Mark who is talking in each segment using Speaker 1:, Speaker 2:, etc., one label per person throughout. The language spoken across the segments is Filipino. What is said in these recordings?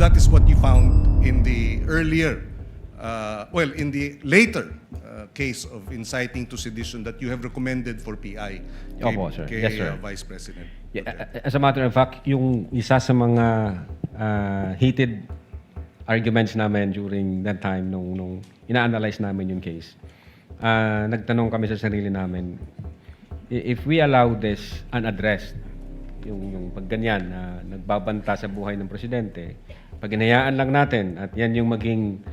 Speaker 1: that is what you found in the earlier, in the later case of inciting to sedition that you have recommended for PI
Speaker 2: Opo, sir. Yes, sir.
Speaker 1: Vice President.
Speaker 2: Yeah, as a matter of fact, yung isa sa mga heated arguments namin during that time nung ina-analyze namin yung case, nagtanong kami sa sarili namin, if we allow this unaddressed, yung pagganyan na nagbabanta sa buhay ng presidente, pag inayaan lang natin at yan yung maging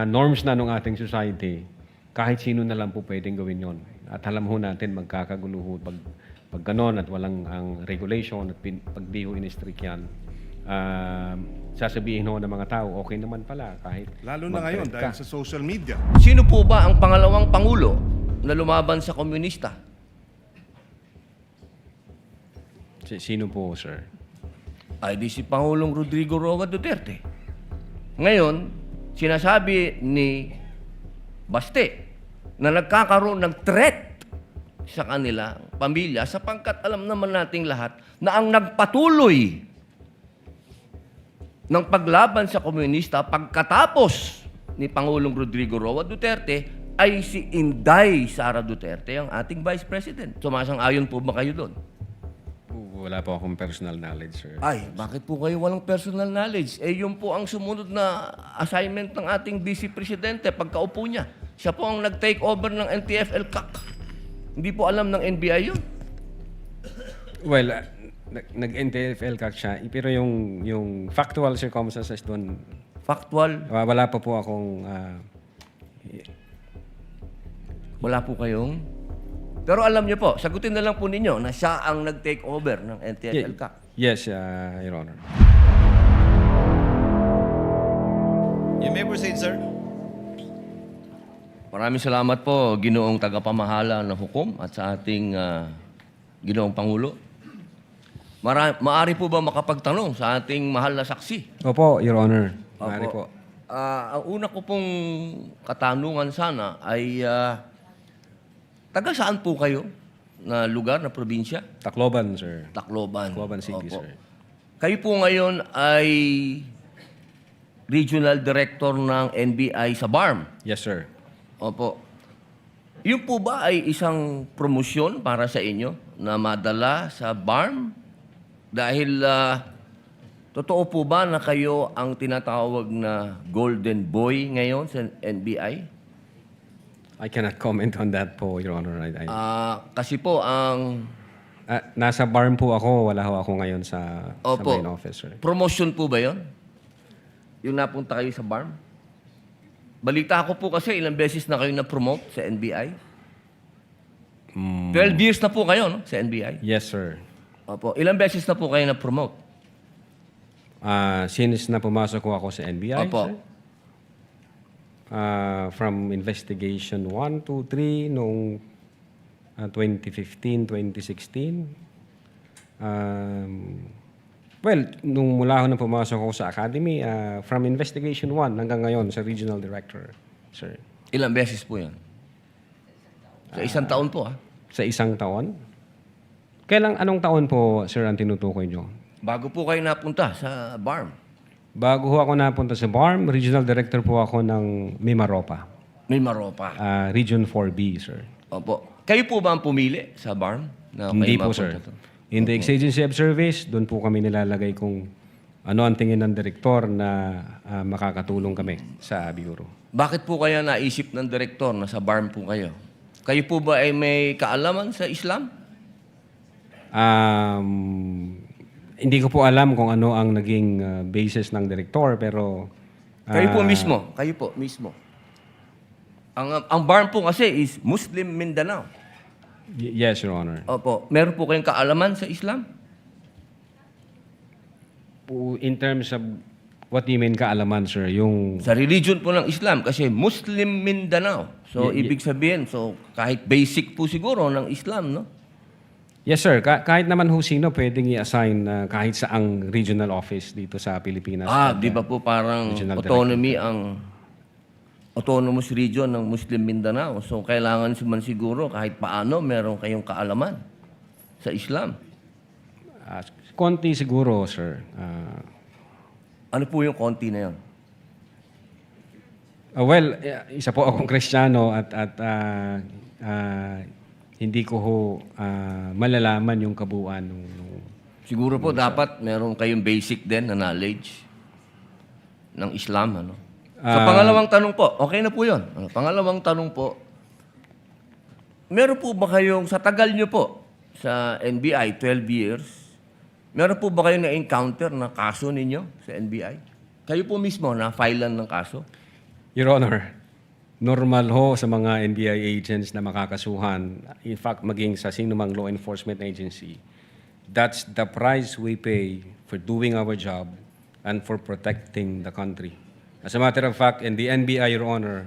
Speaker 2: norms na ng ating society, kahit sino na lang po pwedeng gawin yon. At alam ho natin magkakagulo ho pag ganon at walang ang regulation at pag di ho in-strict yan. Sasabihin ho ng mga tao, okay naman pala kahit
Speaker 1: Lalo na ngayon dahil sa social media.
Speaker 3: Sino po ba ang pangalawang pangulo na lumaban sa komunista?
Speaker 2: Sino po, sir?
Speaker 3: Ay di si Pangulong Rodrigo Roa Duterte. Ngayon, sinasabi ni Baste na nagkakaroon ng threat sa kanilang pamilya sapagkat alam naman nating lahat na ang nagpatuloy ng paglaban sa komunista pagkatapos ni Pangulong Rodrigo Roa Duterte ay si Inday Sara Duterte, ang ating Vice President. Sumasang-ayon po ba kayo doon?
Speaker 2: Wala po akong personal knowledge, sir.
Speaker 3: Ay, bakit po kayo walang personal knowledge? Eh, yun po ang sumunod na assignment ng ating Vice Presidente pagkaupo niya. Siya po ang nag-take over ng NTF-ELCAC. Hindi po alam ng NBI yun.
Speaker 2: Well, nag-NTF-ELCAC siya, pero yung factual circumstances doon,
Speaker 3: Factual,
Speaker 2: wala pa po akong...
Speaker 3: wala po kayong... Pero alam niyo po, sagutin na lang po ninyo na siya ang nag-take over ng NTF-ELCAC.
Speaker 2: Yes, Your Honor.
Speaker 4: You may proceed, sir.
Speaker 3: Maraming salamat po, Ginoong Tagapamahala ng Hukom at sa ating Ginoong Pangulo. Maari po ba makapagtanong sa ating mahal na saksi?
Speaker 2: Opo, Your Honor. Maaari po.
Speaker 3: Ang una ko pong katanungan sana ay taga saan po kayo na lugar, na probinsya?
Speaker 2: Tacloban, sir.
Speaker 3: Tacloban.
Speaker 2: Tacloban City,
Speaker 3: Opo.
Speaker 2: sir.
Speaker 3: Kayo po ngayon ay Regional Director ng NBI sa BARM.
Speaker 2: Yes, sir.
Speaker 3: Opo. Yun po ba ay isang promosyon para sa inyo na madala sa BARM? Dahil totoo po ba na kayo ang tinatawag na Golden Boy ngayon sa NBI?
Speaker 2: I cannot comment on that po, Your Honor.
Speaker 3: Kasi po ang
Speaker 2: Nasa BARM po ako. Wala ho ako ngayon sa main office, sir.
Speaker 3: promotion po ba yon? Yung napunta kayo sa BARM? Balita ko po kasi ilang beses na kayo na-promote sa NBI. 12 years na po kayo, no? Sa NBI.
Speaker 2: Yes, sir.
Speaker 3: Opo. Ilang beses na po kayo na-promote?
Speaker 2: Since na pumasok ko ako sa NBI,
Speaker 3: Opo.
Speaker 2: sir. From investigation 1, 2, 3 noong 2015, 2016. Nung mula ako na pumasok ako sa academy, from investigation 1 hanggang ngayon sa regional director, sir.
Speaker 3: Ilang beses po yan? Sa isang taon po,
Speaker 2: Sa isang taon? Anong taon po, sir, ang tinutukoy nyo?
Speaker 3: Bago po kayo napunta sa BARM.
Speaker 2: Bago ho ako napunta sa BARM, regional director po ako ng Mimaropa.
Speaker 3: May Maropa.
Speaker 2: Region 4B, sir.
Speaker 3: Opo. Kayo po ba ang pumili sa BARM? Na
Speaker 2: Hindi
Speaker 3: kayo
Speaker 2: po,
Speaker 3: mapunta
Speaker 2: sir.
Speaker 3: to?
Speaker 2: In the exigency of service, doon po kami nilalagay kung ano ang tingin ng direktor na makakatulong kami sa bureau.
Speaker 3: Bakit po kaya naisip ng direktor na sa BARM po kayo? Kayo po ba ay may kaalaman sa Islam?
Speaker 2: Hindi ko po alam kung ano ang naging basis ng direktor, pero...
Speaker 3: Kayo po mismo. Kayo po mismo. Ang BARM po kasi is Muslim Mindanao.
Speaker 2: Yes, Your Honor.
Speaker 3: Opo. Meron po kayong kaalaman sa Islam?
Speaker 2: In terms of what do you mean kaalaman, sir? Yung...
Speaker 3: Sa religion po ng Islam kasi Muslim Mindanao. So, ibig sabihin, kahit basic po siguro ng Islam, no?
Speaker 2: Yes, sir. Kahit naman ho sino pwedeng i-assign kahit saang regional office dito sa Pilipinas.
Speaker 3: Di ba po parang
Speaker 2: Regional
Speaker 3: autonomy ang autonomous region ng Muslim Mindanao. So, kailangan man siguro kahit paano meron kayong kaalaman sa Islam.
Speaker 2: Konti siguro, sir.
Speaker 3: Ano po yung konti na yun?
Speaker 2: Well, isa po akong Kristiyano at hindi ko ho malalaman yung kabuuan nung
Speaker 3: Siguro po dapat meron kayong basic din na knowledge ng Islam. Ano? Sa pangalawang tanong po, okay na po yun. Pangalawang tanong po, meron po ba kayong, sa tagal nyo po, sa NBI, 12 years, meron po ba kayong na-encounter na kaso ninyo sa NBI? Kayo po mismo na-filean ng kaso?
Speaker 2: Your Honor, normal ho sa mga NBI agents na makakasuhan, in fact, maging sa sinumang law enforcement agency, that's the price we pay for doing our job and for protecting the country. As a matter of fact, in the NBI, Your Honor,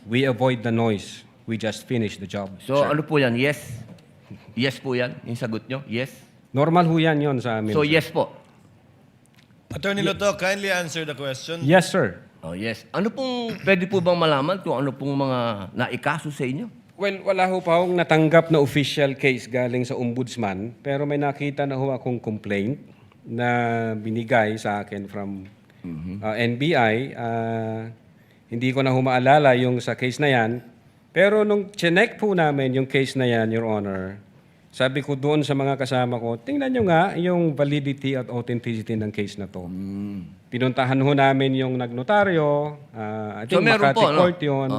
Speaker 2: we avoid the noise. We just finish the job.
Speaker 3: So ano po yan? Yes? Yes po yan? Yung sagot nyo? Yes?
Speaker 2: Normal ho yan yun sa amin.
Speaker 3: So yes po?
Speaker 4: Attorney Loto, kindly answer the question.
Speaker 2: Yes, sir.
Speaker 3: Oh yes. Ano pong, pwede po bang malaman kung ano pong mga naikaso sa inyo?
Speaker 2: Well, wala ho pa akong natanggap na official case galing sa ombudsman, pero may nakita na ho akong complaint na binigay sa akin from NBI. Hindi ko na ho maalala yung sa case na yan, pero nung chinek po namin yung case na yan, Your Honor, sabi ko doon sa mga kasama ko, tingnan nyo nga yung validity at authenticity ng case na to. Pinuntahan ho namin yung nagnotaryo, I think
Speaker 3: So, meron
Speaker 2: Makati
Speaker 3: po, no?
Speaker 2: Court yun.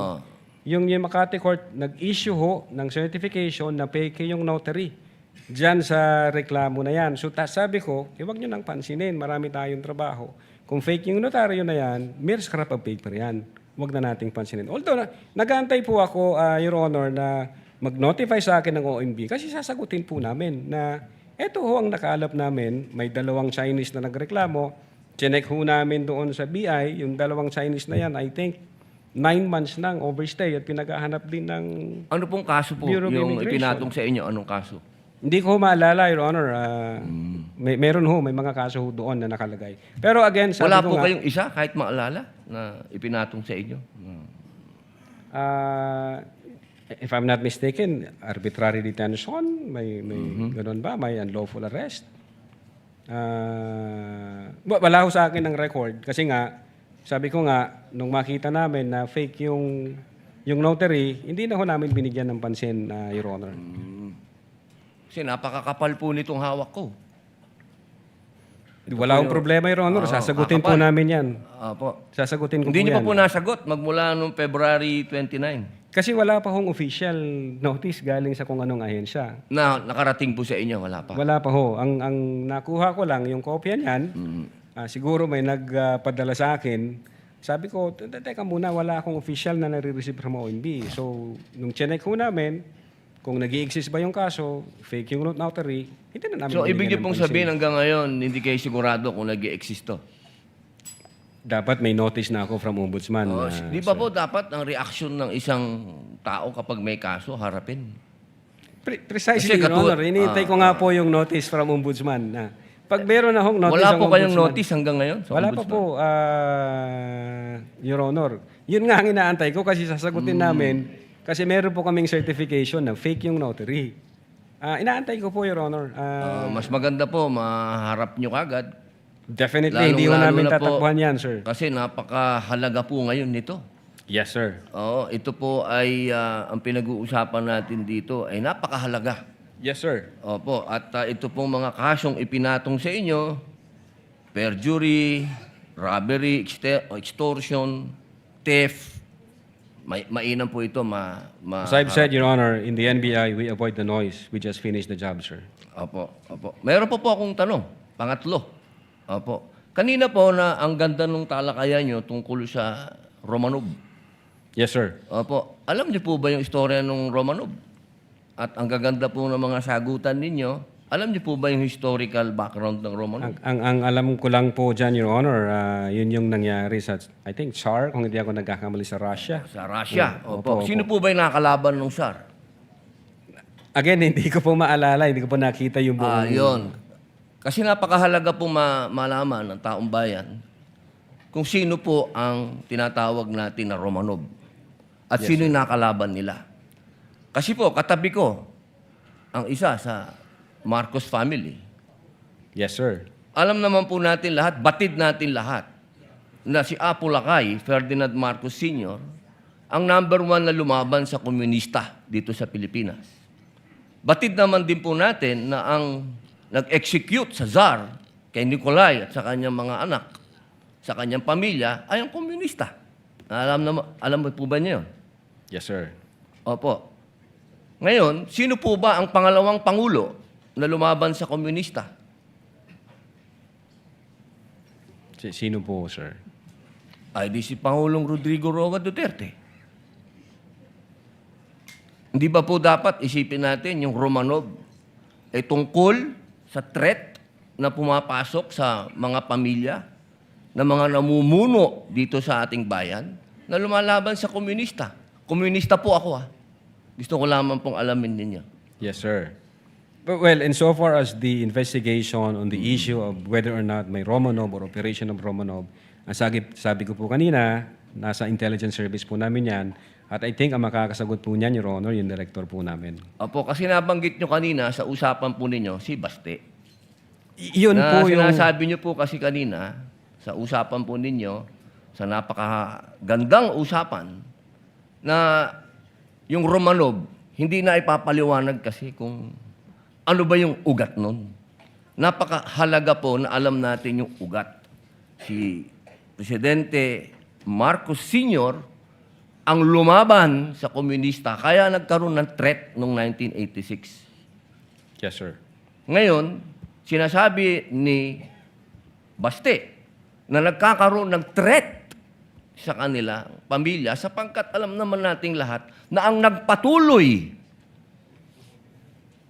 Speaker 2: Yung Makati Court, nag-issue ho ng certification na fake yung notary. Diyan sa reklamo na yan. So sabi ko, huwag nyo nang pansinin, marami tayong trabaho. Kung fake yung notaryo na yan, mere scrap of paper yan. Huwag na nating pansinin. Although, nag-aantay po ako, Your Honor, na mag-notify sa akin ng OMB kasi sasagutin po namin na eto ho ang nakaalap namin, may dalawang Chinese na nagreklamo, chinek ho namin doon sa BI, yung dalawang Chinese na yan, I think, 9 months nang overstay at pinaghahanap din ng...
Speaker 3: Ano pong kaso po
Speaker 2: Bureau of
Speaker 3: yung
Speaker 2: Immigration.
Speaker 3: ipinatong sa inyo? Anong kaso?
Speaker 2: Hindi ko maalala, Your Honor. Meron ho, may mga kaso ho doon na nakalagay. Pero again, sabi
Speaker 3: Wala
Speaker 2: ko
Speaker 3: po
Speaker 2: nga,
Speaker 3: kayong isa kahit maalala na ipinatong sa inyo?
Speaker 2: if I'm not mistaken, arbitrary detention, may ganun ba? May unlawful arrest. Wala ho sa akin ng record kasi nga, sabi ko nga, nung makita namin na fake yung notary, hindi na ho namin binigyan ng pansin, Your Honor.
Speaker 3: Kasi napakakapal po nitong hawak ko.
Speaker 2: Wala akong problema, Your Honor. Sasagutin po
Speaker 3: kakapal.
Speaker 2: namin yan.
Speaker 3: Apo.
Speaker 2: Sasagutin ko
Speaker 3: Hindi
Speaker 2: po
Speaker 3: niyo
Speaker 2: yan.
Speaker 3: pa po nasagot magmula noong February 29
Speaker 2: Kasi wala pa hong official notice galing sa kung anong ahensya.
Speaker 3: na nakarating po sa inyo. Wala pa.
Speaker 2: Wala pa ho. Ang nakuha ko lang, yung kopya niyan, siguro may nagpadala sa akin. Sabi ko, teka muna, wala akong official na nare-receive from OMB. So, nung chinek ho namin, kung nag-i-exist ba yung kaso, fake yung notary, hindi na namin
Speaker 3: So, ibig niyo
Speaker 2: binigyan ng
Speaker 3: pong
Speaker 2: pansin.
Speaker 3: sabihin hanggang ngayon, hindi kayo sigurado kung nag-i-exist to.
Speaker 2: Dapat may notice na ako from ombudsman.
Speaker 3: Di ba po dapat ang reaction ng isang tao kapag may kaso, harapin?
Speaker 2: Precisely,
Speaker 3: Kasi
Speaker 2: Your Honor. Hinihintay ko nga po yung notice from ombudsman. Na pag meron na hong notice
Speaker 3: Wala
Speaker 2: ang
Speaker 3: po kayong
Speaker 2: ombudsman-
Speaker 3: notice hanggang ngayon? Sa
Speaker 2: Wala pa
Speaker 3: ombudsman?
Speaker 2: po, Your Honor. Yun nga ang inaantay ko kasi sasagutin namin kasi meron po kaming certification na fake yung notary. Inaantay ko po, Your Honor.
Speaker 3: Mas maganda po, maharap nyo kagad.
Speaker 2: Definitely, hindi ko
Speaker 3: Lalong-lalo
Speaker 2: namin
Speaker 3: na po,
Speaker 2: tatakbuhan yan, sir.
Speaker 3: Kasi napakahalaga po ngayon nito.
Speaker 2: Yes, sir.
Speaker 3: Oo, ito po ay ang pinag-uusapan natin dito ay napakahalaga.
Speaker 2: Yes, sir.
Speaker 3: Opo, at ito pong mga kasong ipinatong sa inyo, perjury, robbery, extortion, theft, mainam po ito
Speaker 2: As I've said, Your Honor, in the NBI, we avoid the noise. We just finish the job, sir.
Speaker 3: Opo, opo. Meron po akong tanong, pangatlo. Opo. Kanina po na ang ganda ng talakayan nyo tungkol sa Romanov.
Speaker 2: Yes, sir.
Speaker 3: Opo. Alam niyo po ba yung istorya ng Romanov? At ang gaganda po ng mga sagutan ninyo, alam niyo po ba yung historical background ng Romanov?
Speaker 2: Ang alam ko lang po dyan, Your Honor, yun yung nangyari sa, I think, Tsar, kung hindi ako nagkakamali sa Russia.
Speaker 3: Sa Russia.
Speaker 2: Opo,
Speaker 3: Opo. Sino po ba yung nakalaban ng Tsar?
Speaker 2: Again, hindi ko po maalala, hindi ko po nakita yung buong...
Speaker 3: Yun. Kasi napakahalaga po malaman ng taong bayan kung sino po ang tinatawag natin na Romanov at sino yung nakalaban nila. Kasi po, katabi ko ang isa sa Marcos family.
Speaker 2: Yes, sir.
Speaker 3: Alam naman po natin lahat, batid natin lahat na si Apo Lakay, Ferdinand Marcos Sr., ang number 1 na lumaban sa komunista dito sa Pilipinas. Batid naman din po natin na ang nag-execute sa Tsar kay Nikolai at sa kanyang mga anak, sa kanyang pamilya, ay ang komunista. Alam mo po ba niyo yun?
Speaker 2: Yes, sir.
Speaker 3: Opo. Ngayon, sino po ba ang pangalawang pangulo na lumaban sa komunista?
Speaker 2: Sino po, sir?
Speaker 3: Ay di si Pangulong Rodrigo Roa Duterte. Hindi ba po dapat isipin natin yung Romanov ay tungkol sa threat na pumapasok sa mga pamilya, na mga namumuno dito sa ating bayan, na lumalaban sa komunista. Komunista po ako, Gusto ko lamang pong alamin ninyo.
Speaker 2: Yes, sir. But, well, insofar as the investigation on the issue of whether or not may Romanov or operation of Romanov, ang sabi ko po kanina, nasa intelligence service po namin yan, at I think ang makakasagot po niyan, Your Honor, yung director po namin.
Speaker 3: Opo, kasi nabanggit nyo kanina sa usapan po ninyo, si Baste.
Speaker 2: Yun
Speaker 3: Na
Speaker 2: po yung...
Speaker 3: sinasabi nyo po kasi kanina, sa usapan po ninyo, sa napakagandang usapan, na yung Romanov, hindi na ipapaliwanag kasi kung ano ba yung ugat nun. Napakahalaga po na alam natin yung ugat. Si Presidente Marcos Sr. ang lumaban sa komunista, kaya nagkaroon ng threat noong 1986.
Speaker 2: Yes, sir.
Speaker 3: Ngayon, sinasabi ni Baste na nagkakaroon ng threat sa kanila, pamilya, sapagkat alam naman nating lahat na ang nagpatuloy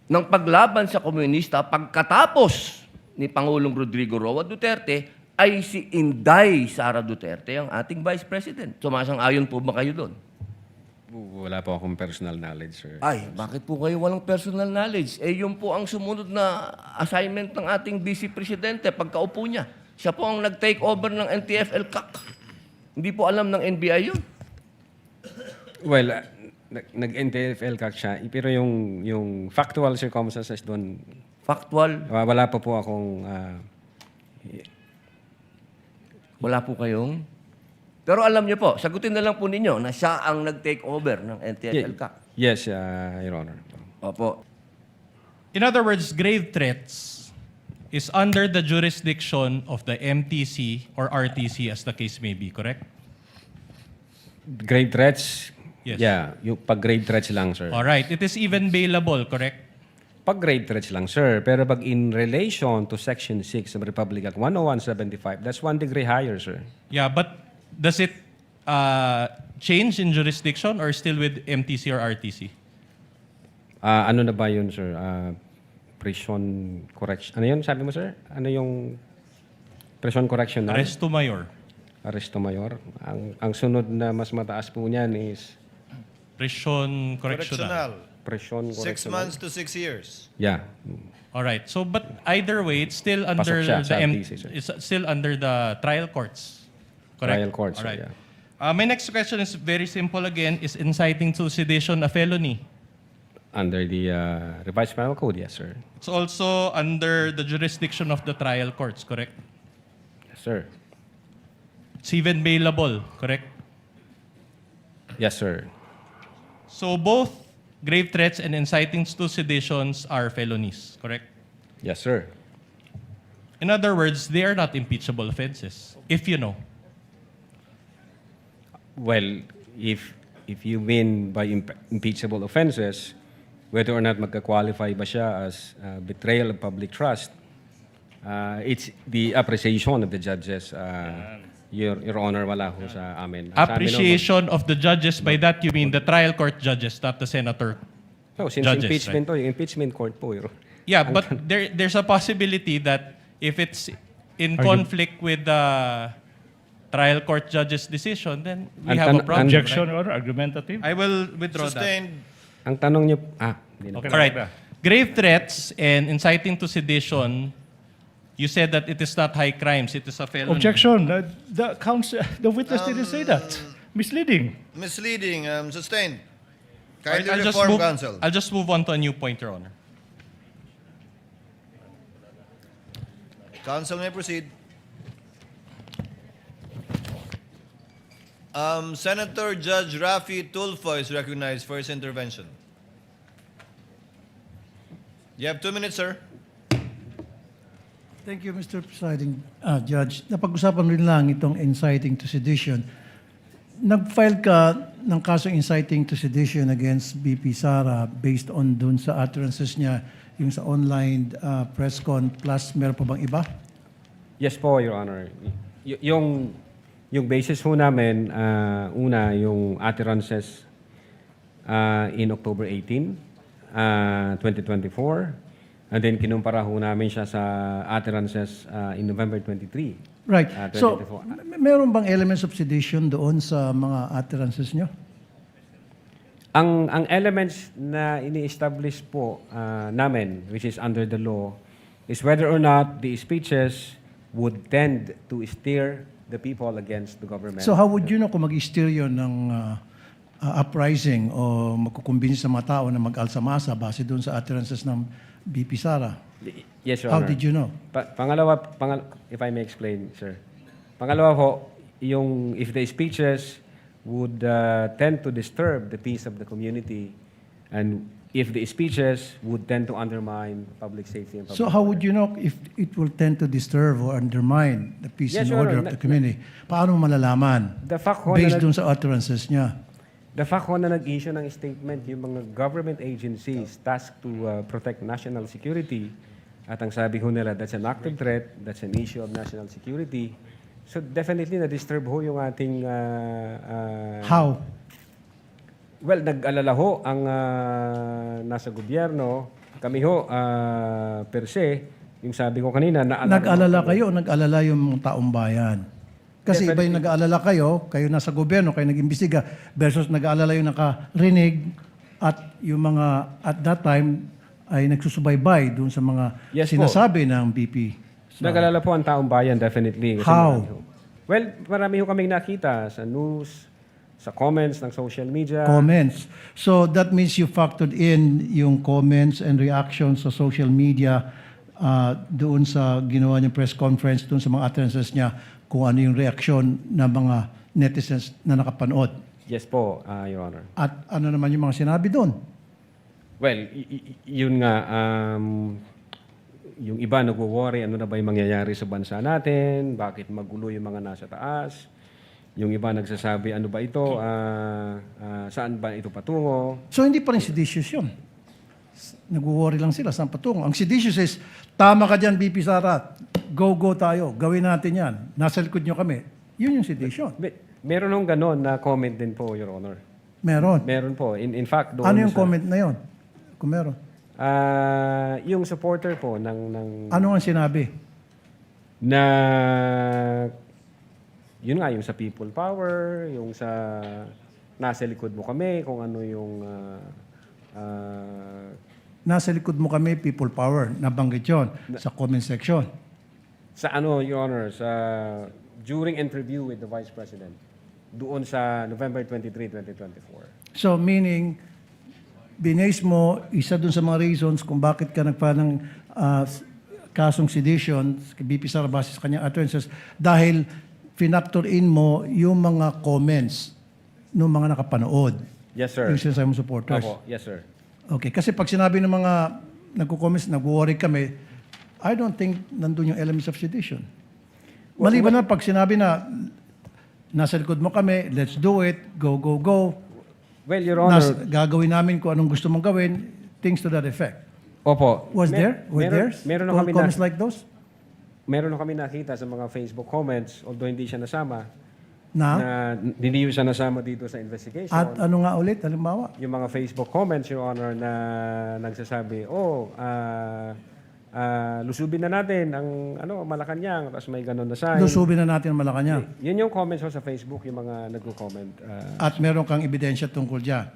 Speaker 3: ng paglaban sa komunista pagkatapos ni Pangulong Rodrigo Roa Duterte ay si Inday Sara Duterte, ang ating Vice President. Sumasang-ayon po ba kayo doon?
Speaker 2: Wala po akong personal knowledge, sir.
Speaker 3: Ay, bakit po kayo walang personal knowledge? Eh, yun po ang sumunod na assignment ng ating Vice Presidente pagkaupo niya. Siya po ang nag-take over ng NTF-ELCAC. Hindi po alam ng NBI yun.
Speaker 2: Well, nag-NTF-ELCAC siya, pero yung factual circumstances doon,
Speaker 3: Factual,
Speaker 2: wala pa po akong...
Speaker 3: wala po kayong... Pero alam niyo po, sagutin na lang po ninyo na siya ang nag-take over ng NTF-ELCAC.
Speaker 2: Yes, Your Honor.
Speaker 3: Opo.
Speaker 5: In other words, grave threats is under the jurisdiction of the MTC or RTC as the case may be, correct?
Speaker 2: Grave threats?
Speaker 5: Yes.
Speaker 2: Yeah, yung pag grave threats lang, sir.
Speaker 5: All right. It is even bailable, correct?
Speaker 2: Pag grave threats lang, sir. Pero pag in relation to Section 6 of Republic Act 10175, that's 1 degree higher, sir.
Speaker 5: Yeah, but does it change in jurisdiction or still with MTC or RTC?
Speaker 2: Ano na ba yun, sir? Prison correction. Ano yun, sabi mo, sir? Ano yung prison correction na?
Speaker 5: Arresto mayor.
Speaker 2: Arresto mayor. Ang sunod na mas mataas po niyan is
Speaker 5: Prison correctional.
Speaker 2: prison
Speaker 4: 6
Speaker 2: correction.
Speaker 4: months to 6 years.
Speaker 2: Yeah.
Speaker 5: All right. So, but either way, it's still under
Speaker 2: siya
Speaker 5: the
Speaker 2: sa RTC, sir.
Speaker 5: it's still under the trial courts. Correct?
Speaker 2: Trial courts,
Speaker 5: All right.
Speaker 2: yeah.
Speaker 5: My next question is very simple again. Is inciting to sedition a felony?
Speaker 2: Under the revised penal code, yes, sir.
Speaker 5: It's also under the jurisdiction of the trial courts, correct?
Speaker 2: Yes, sir.
Speaker 5: It's even bailable, correct?
Speaker 2: Yes, sir.
Speaker 5: So both grave threats and inciting to seditions are felonies, correct?
Speaker 2: Yes, sir.
Speaker 5: In other words, they are not impeachable offenses, if you know.
Speaker 2: Well, if you mean by impeachable offenses, whether or not magka-qualify ba siya as betrayal of public trust, it's the appreciation of the judges. Your Honor, wala ho sa amin. Sa amin,
Speaker 5: Appreciation of the judges, by that you mean the trial court judges, not the senator.
Speaker 2: no, since
Speaker 5: judges,
Speaker 2: impeachment to, yung impeachment court po.
Speaker 5: Yeah, but there's a possibility that if it's in conflict with the trial court judge's decision, then we
Speaker 2: Ang
Speaker 5: have a
Speaker 2: tan-
Speaker 5: problem.
Speaker 6: Objection
Speaker 5: right?
Speaker 6: or argumentative?
Speaker 5: I will withdraw that.
Speaker 4: Sustained.
Speaker 2: Ang tanong niyo, hindi na.
Speaker 6: Okay,
Speaker 5: All right. Grave threats and inciting to sedition, you said that it is not high crimes, it is a felony.
Speaker 6: Objection. The witness didn't say that. Misleading.
Speaker 4: Misleading. Sustained.
Speaker 5: All right,
Speaker 4: Kindly reform, counsel.
Speaker 5: I'll just move on to a new point, Your Honor.
Speaker 4: Counsel may proceed. Senator Judge Rafi Tulfo is recognized for his intervention. You have 2 minutes, sir.
Speaker 7: Thank you, Mr. Presiding Judge. Napag-usapan rin lang itong inciting to sedition. Nag-file ka ng kaso inciting to sedition against BP Sara based on dun sa utterances niya, yung sa online press con, plus meron pa bang iba?
Speaker 2: Yes po, Your Honor. Yung basis ho namin, una, yung utterances in October 18, 2024. And then kinumpara ho namin siya sa utterances in November 23.
Speaker 7: Right. So,
Speaker 2: 2024.
Speaker 7: meron bang elements of sedition doon sa mga utterances niyo?
Speaker 2: Ang elements na ini-establish po namin, which is under the law, is whether or not the speeches would tend to steer the people against the government.
Speaker 7: So how would you know kung mag-steer yun ng uprising o magkukumbinsi sa mga tao na mag-alsamasa base doon sa utterances ng BP Sara?
Speaker 2: Yes, Your
Speaker 7: How
Speaker 2: Honor.
Speaker 7: did you know?
Speaker 2: Pangalawa, if I may explain, sir. Pangalawa po, yung if the speeches would tend to disturb the peace of the community and if the speeches would tend to undermine public safety and public
Speaker 7: So how would you know if it will tend to disturb or undermine the peace
Speaker 2: Yes,
Speaker 7: and
Speaker 2: Your
Speaker 7: order
Speaker 2: Honor.
Speaker 7: of the community? Paano mo malalaman?
Speaker 2: The fact ho
Speaker 7: Based
Speaker 2: na
Speaker 7: dun sa utterances niya.
Speaker 2: The fact ho na nag-issue ng statement yung mga government agencies tasked to protect national security at ang sabi ho nila, that's an active threat, that's an issue of national security. So definitely na-disturb ho yung ating...
Speaker 7: How?
Speaker 2: Well, nag-alala ho ang nasa gobyerno. Kami ho, per se, yung sabi ko kanina,
Speaker 7: Nag-alala kayo o nag-alala yung taong bayan? Kasi iba yung nag-aalala kayo nasa gobyerno, kayo nag-imbestiga, versus nag-aalala yung nakarinig at yung mga at that time ay nagsusubaybay doon sa mga
Speaker 2: Yes po.
Speaker 7: sinasabi ng BP.
Speaker 2: Nag-alala po ang taong bayan, definitely. Kasi
Speaker 7: How?
Speaker 2: marami ho. Well, marami ho kaming nakita sa news, sa comments ng social media.
Speaker 7: Comments. So that means you factored in yung comments and reactions sa social media doon sa ginawa niyong press conference, doon sa mga utterances niya, kung ano yung reaksyon ng mga netizens na nakapanood.
Speaker 2: Yes po, Your Honor.
Speaker 7: At ano naman yung mga sinabi doon?
Speaker 2: Well, yun nga, yung iba nagwo-worry, ano na ba yung mangyayari sa bansa natin, bakit magulo yung mga nasa taas. Yung iba nagsasabi, ano ba ito, saan ba ito patungo.
Speaker 7: So hindi pa rin seditious yun. Nag-worry lang sila saan patungo. Ang seditious is, tama ka dyan, BP Sara, go tayo, gawin natin yan. Nasa likod nyo kami. Yun yung sedition.
Speaker 2: Meron nung ganon na comment din po, Your Honor.
Speaker 7: Meron.
Speaker 2: Meron po. In fact, doon
Speaker 7: Ano yung
Speaker 2: sa-
Speaker 7: comment na yun? Kung meron.
Speaker 2: yung supporter po ng
Speaker 7: Ano ang sinabi?
Speaker 2: na yun nga yung sa people power, yung sa nasa likod mo kami, kung ano yung
Speaker 7: Nasa likod mo kami, people power. Nabanggit yun sa comment section.
Speaker 2: sa ano, Your Honor, sa during interview with the Vice President doon sa November 23, 2024.
Speaker 7: So meaning, binase mo, isa dun sa mga reasons kung bakit ka nagpa ng kasong sedition, BP Sara base sa kanyang utterances, dahil finactor in mo yung mga comments ng mga nakapanood.
Speaker 2: Yes, sir.
Speaker 7: Yung sinasabi mo supporters.
Speaker 2: Opo, yes, sir.
Speaker 7: Okay, kasi pag sinabi ng mga nagko-comments, nag-worry kami, I don't think nandun yung elements of sedition. Maliban na pag sinabi na nasa likod mo kami, let's do it, go.
Speaker 2: Well, Your Honor,
Speaker 7: Gagawin namin kung anong gusto mong gawin, things to that effect.
Speaker 2: opo.
Speaker 7: Was there? Were there
Speaker 2: Meron na kami
Speaker 7: comments like those?
Speaker 2: meron na kami nakita sa mga Facebook comments, although hindi siya nasama,
Speaker 7: Na?
Speaker 2: na hindi siya nasama dito sa investigation.
Speaker 7: At ano nga ulit, halimbawa?
Speaker 2: Yung mga Facebook comments, Your Honor, na nagsasabi, lusubin na natin ang Malacanang, tapos may ganun na sign.
Speaker 7: Lusubin na natin ang Malacanang.
Speaker 2: Yun yung comments ho sa Facebook, yung mga nagko-comment.
Speaker 7: At meron kang ebidensya tungkol dyan.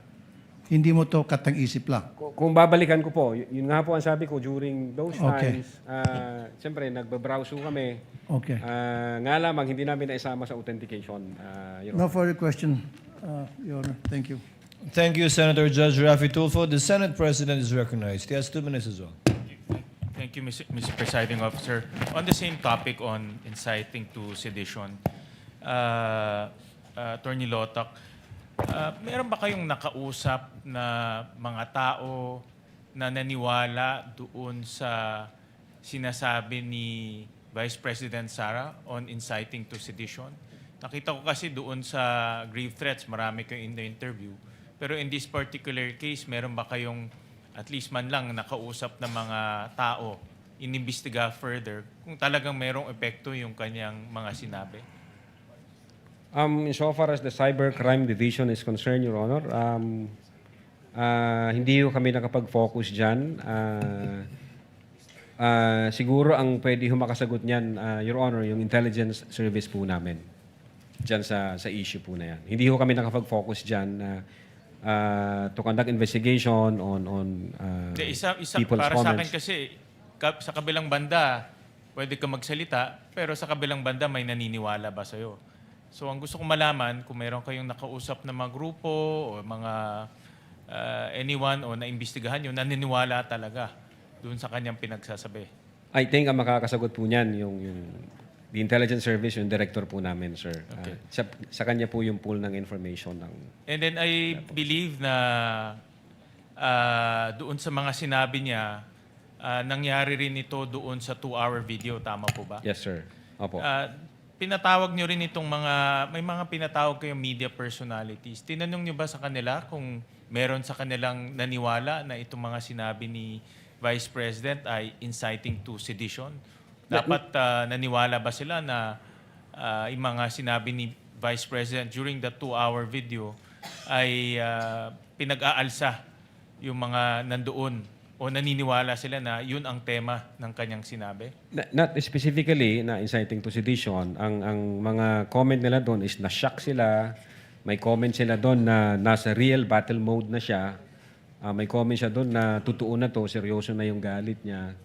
Speaker 7: Hindi mo to katang-isip lang.
Speaker 2: Kung babalikan ko po, yun nga po ang sabi ko during those
Speaker 7: Okay.
Speaker 2: times, siyempre, nagbabrowse ho kami.
Speaker 7: Okay.
Speaker 2: Nga lamang, hindi namin naisama sa authentication. Your
Speaker 7: No further question, Your Honor. Thank you.
Speaker 4: Thank you, Senator Judge Rafi Tulfo. The Senate President is recognized. He has 2 minutes as well.
Speaker 8: Thank you, Mr. Presiding Officer. On the same topic on inciting to sedition, Attorney Lotoc, meron ba kayong nakausap na mga tao na naniwala doon sa sinasabi ni Vice President Sara on inciting to sedition? Nakita ko kasi doon sa grave threats, marami kayong in the interview. Pero in this particular case, meron ba kayong at least man lang nakausap na mga tao, inimbestiga further kung talagang merong epekto yung kanyang mga sinabi?
Speaker 2: So far as the Cybercrime Division is concerned, Your Honor, hindi ho kami nakapag-focus dyan. Siguro ang pwede ho makasagot niyan, Your Honor, yung intelligence service po namin dyan sa issue po na yan. Hindi ho kami nakapag-focus dyan to conduct investigation on
Speaker 8: Isa
Speaker 2: people's
Speaker 8: para sa akin
Speaker 2: comments.
Speaker 8: kasi sa kabilang banda pwede ka magsalita pero sa kabilang banda may naniniwala ba sa'yo? So ang gusto kong malaman kung meron kayong nakausap na mga grupo o mga anyone o naimbestigahan nyo, naniniwala talaga doon sa kanyang pinagsasabi.
Speaker 2: I think ang makakasagot po niyan yung the intelligence service, yung director po namin, sir.
Speaker 8: Okay.
Speaker 2: Sa kanya po yung pool ng information ng...
Speaker 8: And then I believe na doon sa mga sinabi niya, nangyari rin ito doon sa 2-hour video. Tama po ba?
Speaker 2: Yes, sir. Opo.
Speaker 8: Pinatawag niyo rin itong may mga pinatawag kayong media personalities. Tinanong niyo ba sa kanila kung meron sa kanilang naniwala na itong mga sinabi ni Vice President ay inciting to sedition? Dapat naniwala ba sila na yung mga sinabi ni Vice President during the 2-hour video ay pinag-aalsa yung mga nandoon o naniniwala sila na yun ang tema ng kanyang sinabi?
Speaker 2: Not specifically na inciting to sedition. Ang mga comment nila doon is na-shock sila. May comment sila doon na nasa real battle mode na siya. May comment siya doon na totoo na to, seryoso na yung galit niya.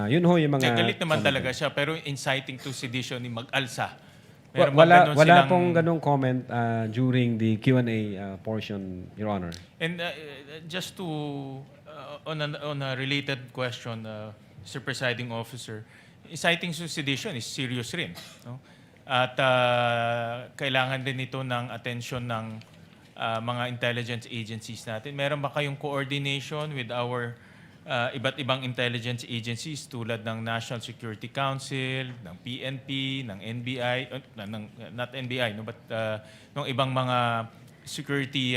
Speaker 2: Yun ho yung mga...
Speaker 8: Galit naman talaga siya, pero inciting to sedition ni mag-alsa. Meron
Speaker 2: Wala
Speaker 8: silang...
Speaker 2: pong ganong comment during the Q&A portion, Your Honor.
Speaker 8: And just to, on a related question, Mr. Presiding Officer, inciting to sedition is serious rin. No? At kailangan din ito ng atensyon ng mga intelligence agencies natin. Meron ba kayong coordination with our iba't ibang intelligence agencies tulad ng National Security Council, ng PNP, ng NBI, not NBI, no, but ng ibang mga security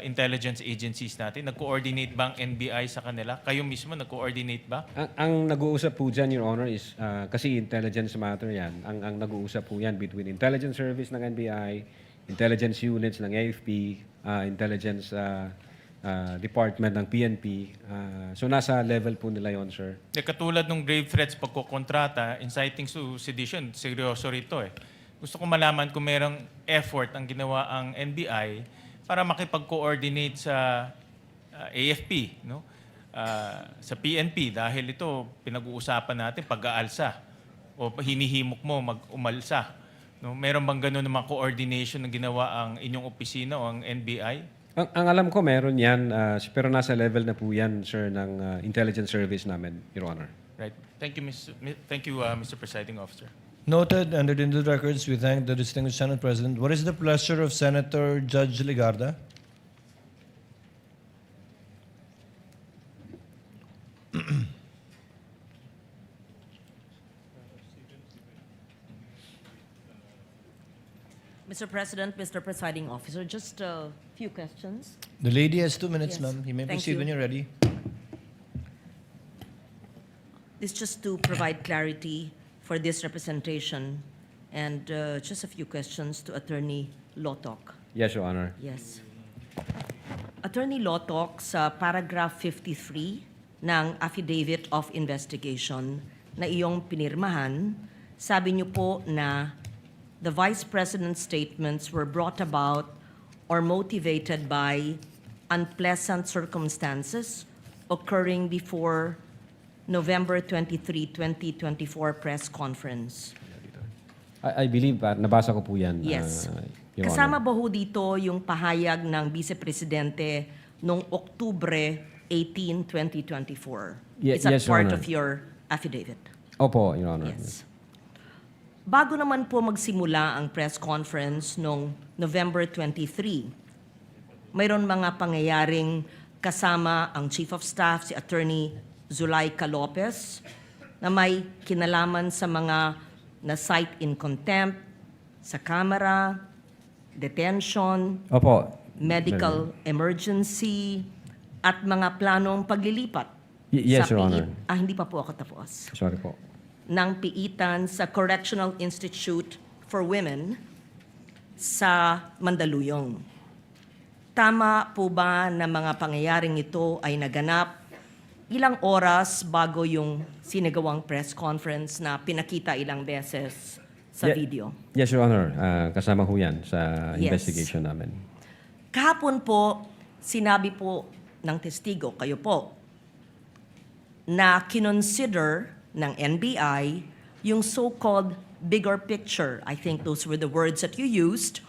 Speaker 8: intelligence agencies natin? Nag-coordinate ba ang NBI sa kanila? Kayo mismo nag-coordinate ba?
Speaker 2: Ang nag-uusap po dyan, Your Honor, is kasi intelligence matter yan. Ang nag-uusap po yan between intelligence service ng NBI, intelligence units ng AFP, intelligence department ng PNP. So nasa level po nila yon, sir.
Speaker 8: Katulad ng grave threats pagkukontrata, inciting to sedition, seryoso rito eh. Gusto ko malaman kung merong effort ang ginawa ang NBI para makipag-coordinate sa AFP, no? Sa PNP, dahil ito pinag-uusapan natin pag-aalsa o hinihimok mo mag-umalsa. No? Meron bang ganun na mga coordination na ginawa ang inyong opisina o ang NBI?
Speaker 2: Ang alam ko meron yan, pero nasa level na po yan, sir, ng intelligence service namin, Your Honor.
Speaker 8: Right. Thank you, Mr. Presiding Officer.
Speaker 4: Noted, entered into the records. We thank the distinguished Senate President. What is the pleasure of Senator Judge Ligarda?
Speaker 9: Mr. President, Mr. Presiding Officer, just a few questions.
Speaker 4: The lady has 2 minutes,
Speaker 9: Yes.
Speaker 4: ma'am. You may
Speaker 9: Thank
Speaker 4: proceed
Speaker 9: you.
Speaker 4: when you're ready.
Speaker 9: This just to provide clarity for this representation and just a few questions to Attorney Lotoc.
Speaker 2: Yes, Your Honor.
Speaker 9: Yes. Attorney Lotoc, sa paragraph 53 ng Affidavit of Investigation na iyong pinirmahan, sabi niyo po na the Vice President's statements were brought about or motivated by unpleasant circumstances occurring before November 23, 2024 press conference.
Speaker 2: I believe, nabasa ko po yan,
Speaker 9: Yes.
Speaker 2: Your
Speaker 9: Kasama
Speaker 2: Honor.
Speaker 9: ba ho dito yung pahayag ng Vice Presidente noong Oktubre 18, 2024?
Speaker 2: Ye-
Speaker 9: Is that
Speaker 2: yes, Your
Speaker 9: part
Speaker 2: Honor.
Speaker 9: of your affidavit?
Speaker 2: Opo, Your Honor.
Speaker 9: Yes. bago naman po magsimula ang press conference noong November 23, mayroon mga pangyayaring kasama ang Chief of Staff, si Attorney Zulaika Lopez, na may kinalaman sa mga na-cite in contempt, sa camera, detention,
Speaker 2: Opo.
Speaker 9: medical emergency, at mga planong paglilipat
Speaker 2: Yes,
Speaker 9: sa
Speaker 2: Your Honor.
Speaker 9: hindi pa po ako tapos.
Speaker 2: Sorry po.
Speaker 9: Ng piitan sa Correctional Institute for Women sa Mandaluyong. Tama po ba na mga pangyayaring ito ay naganap ilang oras bago yung sinagawang press conference na pinakita ilang beses sa
Speaker 2: Ye-
Speaker 9: video?
Speaker 2: Yes, Your Honor. Kasama ho yan sa
Speaker 9: Yes.
Speaker 2: investigation namin.
Speaker 9: Kahapon po, sinabi po ng testigo, kayo po, na kinonsider ng NBI yung so-called bigger picture. I think those were the words that you used.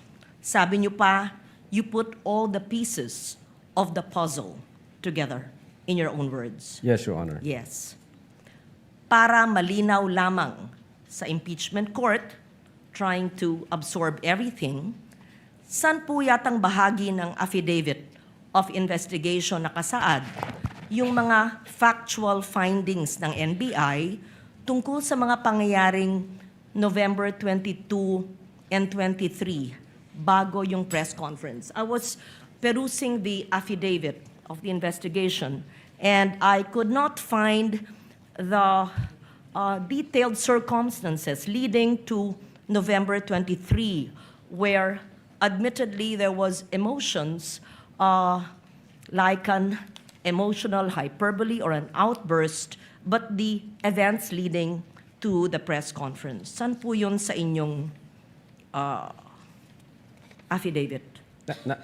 Speaker 9: Sabi niyo pa, you put all the pieces of the puzzle together, in your own words.
Speaker 2: Yes, Your Honor.
Speaker 9: Yes. Para malinaw lamang sa impeachment court, trying to absorb everything, saan po yatang bahagi ng affidavit of investigation nakasaad yung mga factual findings ng NBI tungkol sa mga pangyayaring November 22 and 23 bago yung press conference? I was perusing the affidavit of the investigation, and I could not find the detailed circumstances leading to November 23, where admittedly there was emotions like an emotional hyperbole or an outburst, but the events leading to the press conference. Saan po yun sa inyong affidavit?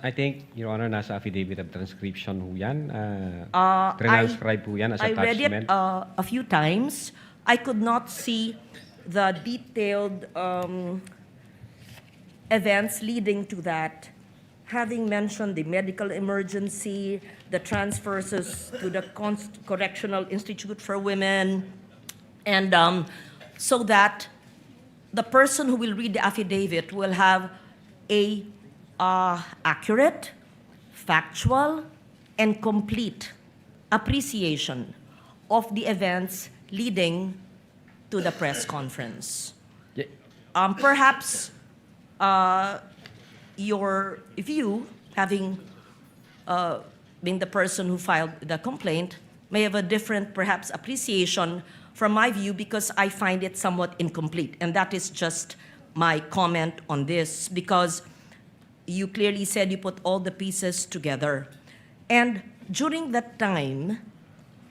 Speaker 2: I think, Your Honor, nasa affidavit of transcription ho yan.
Speaker 9: I
Speaker 2: Transcribe po yan as
Speaker 9: I read it
Speaker 2: attachment.
Speaker 9: a few times. I could not see the detailed events leading to that, having mentioned the medical emergency, the transfers to the Correctional Institute for Women, and so that the person who will read the affidavit will have a accurate, factual, and complete appreciation of the events leading to the press conference.
Speaker 2: Ye-
Speaker 9: Perhaps your view, having been the person who filed the complaint, may have a different, perhaps, appreciation from my view because I find it somewhat incomplete. And that is just my comment on this because you clearly said you put all the pieces together. And during that time,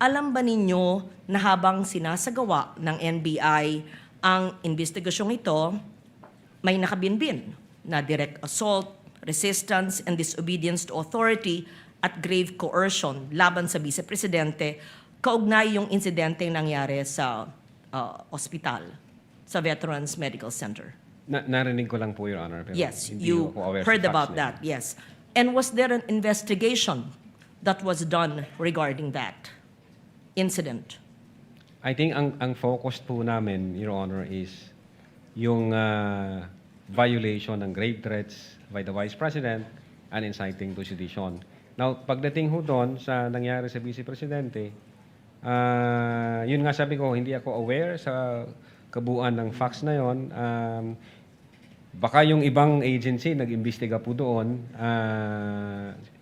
Speaker 9: alam ba ninyo na habang sinasagawa ng NBI ang investigasyong ito, may nakabinbin na direct assault, resistance, and disobedience to authority at grave coercion laban sa Vice Presidente, kaugnay yung insidente nangyari sa ospital, sa Veterans Medical Center.
Speaker 2: Narinig ko lang po, Your Honor. Pero
Speaker 9: Yes,
Speaker 2: hindi
Speaker 9: you
Speaker 2: ako aware sa
Speaker 9: heard
Speaker 2: facts
Speaker 9: about
Speaker 2: na
Speaker 9: that, yes. And was there an investigation that was done regarding that incident?
Speaker 2: I think ang focus po namin, Your Honor, is yung violation ng grave threats by the Vice President and inciting to sedition. Now, pagdating ho doon sa nangyari sa Vice Presidente, yun nga sabi ko, hindi ako aware sa kabuuan ng facts na yon. Baka yung ibang agency nag-imbestiga po doon,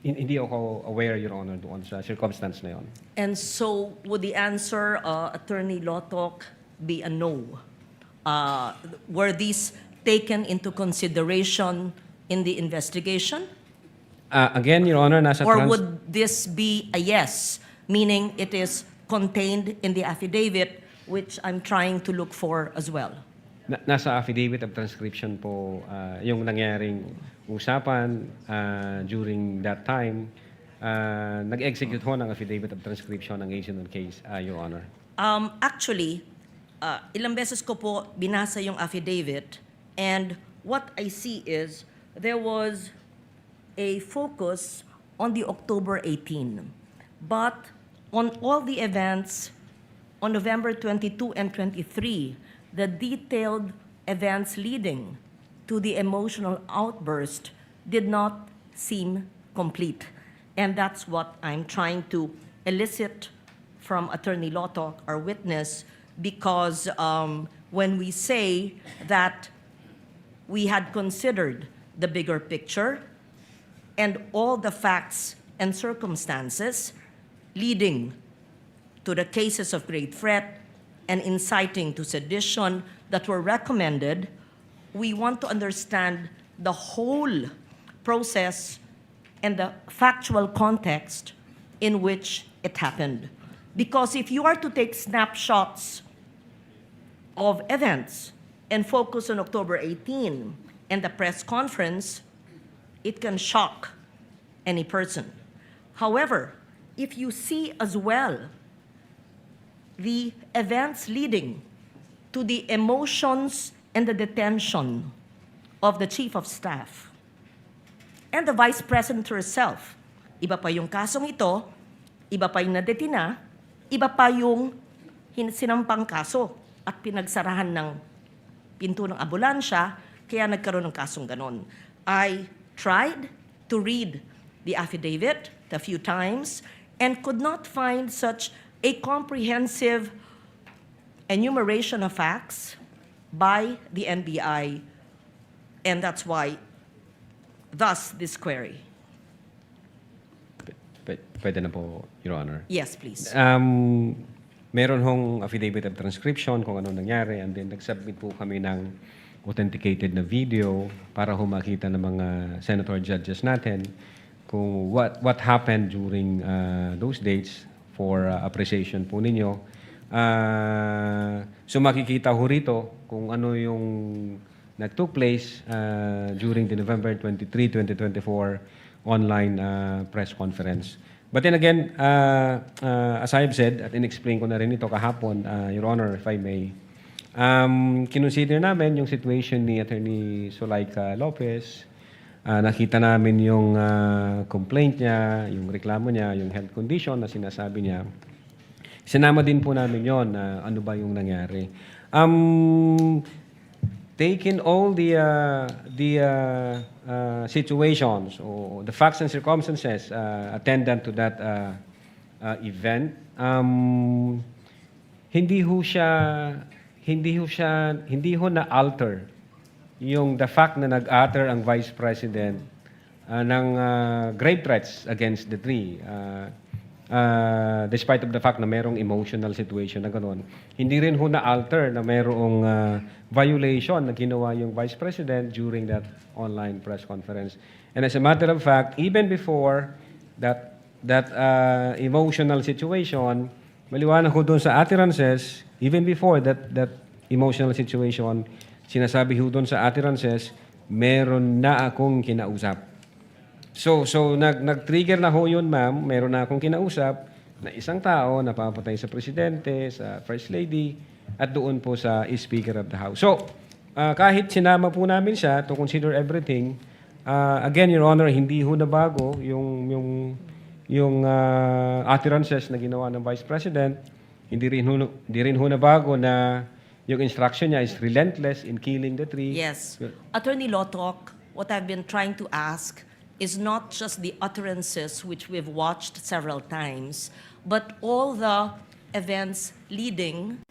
Speaker 2: hindi ako aware, Your Honor, doon sa circumstance na yon.
Speaker 9: And so, would the answer, Attorney Lotok, be a no? Were these taken into consideration in the investigation?
Speaker 2: Again, Your Honor, nasa
Speaker 9: Or would this be a yes, meaning it is contained in the affidavit, which I'm trying to look for as well?
Speaker 2: Nasa affidavit of transcription po yung nangyaring usapan during that time. Nag-execute ho ng affidavit of transcription ng agent on case, Your Honor.
Speaker 9: Actually, ilang beses ko po binasa yung affidavit, and what I see is there was a focus on the October 18. But on all the events on November 22 and 23, the detailed events leading to the emotional outburst did not seem complete. And that's what I'm trying to elicit from Attorney Loto, our witness, because when we say that we had considered the bigger picture and all the facts and circumstances leading to the cases of great threat and inciting to sedition that were recommended, we want to understand the whole process and the factual context in which it happened. Because if you are to take snapshots of events and focus on October 18 and the press conference, it can shock any person. However, if you see as well the events leading to the emotions and the detention of the Chief of Staff and the Vice President herself, iba pa yung kasong ito, iba pa yung nadetina, iba pa yung sinampang kaso at pinagsarahan ng pinto ng ambulansya, kaya nagkaroon ng kasong ganon. I tried to read the affidavit a few times and could not find such a comprehensive enumeration of facts by the NBI, and that's why, thus, this query.
Speaker 2: Pwede na po, Your Honor.
Speaker 9: Yes, please.
Speaker 2: Meron hong affidavit of transcription kung ano nangyari, and then nag-submit po kami ng authenticated na video para humakita ng mga senator judges natin kung what happened during those dates for appreciation po ninyo. So makikita ho rito kung ano yung nag-took place during the November 23, 2024 online press conference. But then again, as I have said, at in-explain ko na rin ito kahapon, Your Honor, if I may, kinonsider namin yung situation ni Attorney Zulaika Lopez. Nakita namin yung complaint niya, yung reklamo niya, yung health condition na sinasabi niya. Sinama din po namin yon na ano ba yung nangyari. Taking all the situations or the facts and circumstances attendant to that event, hindi ho na alter yung the fact na nag-utter ang Vice President ng grave threats against the three. Despite of the fact na merong emotional situation na gano'n, hindi rin ho na-alter na merong violation na ginawa yung Vice President during that online press conference. And as a matter of fact, even before that emotional situation, maliwanag ko doon sa utterances, even before that emotional situation, sinasabi ho doon sa utterances, meron na akong kinausap. So nag-trigger na ho yun, ma'am. Meron na akong kinausap na isang tao na papatay sa Presidente, sa First Lady, at doon po sa Speaker of the House. So, kahit sinama po namin siya to consider everything, again, Your Honor, hindi ho na bago yung utterances na ginawa ng Vice President. Hindi rin ho na bago na yung instruction niya is relentless in killing the three.
Speaker 9: Yes. Attorney Lotok, what I've been trying to ask is not just the utterances which we've watched several times, but all the events leading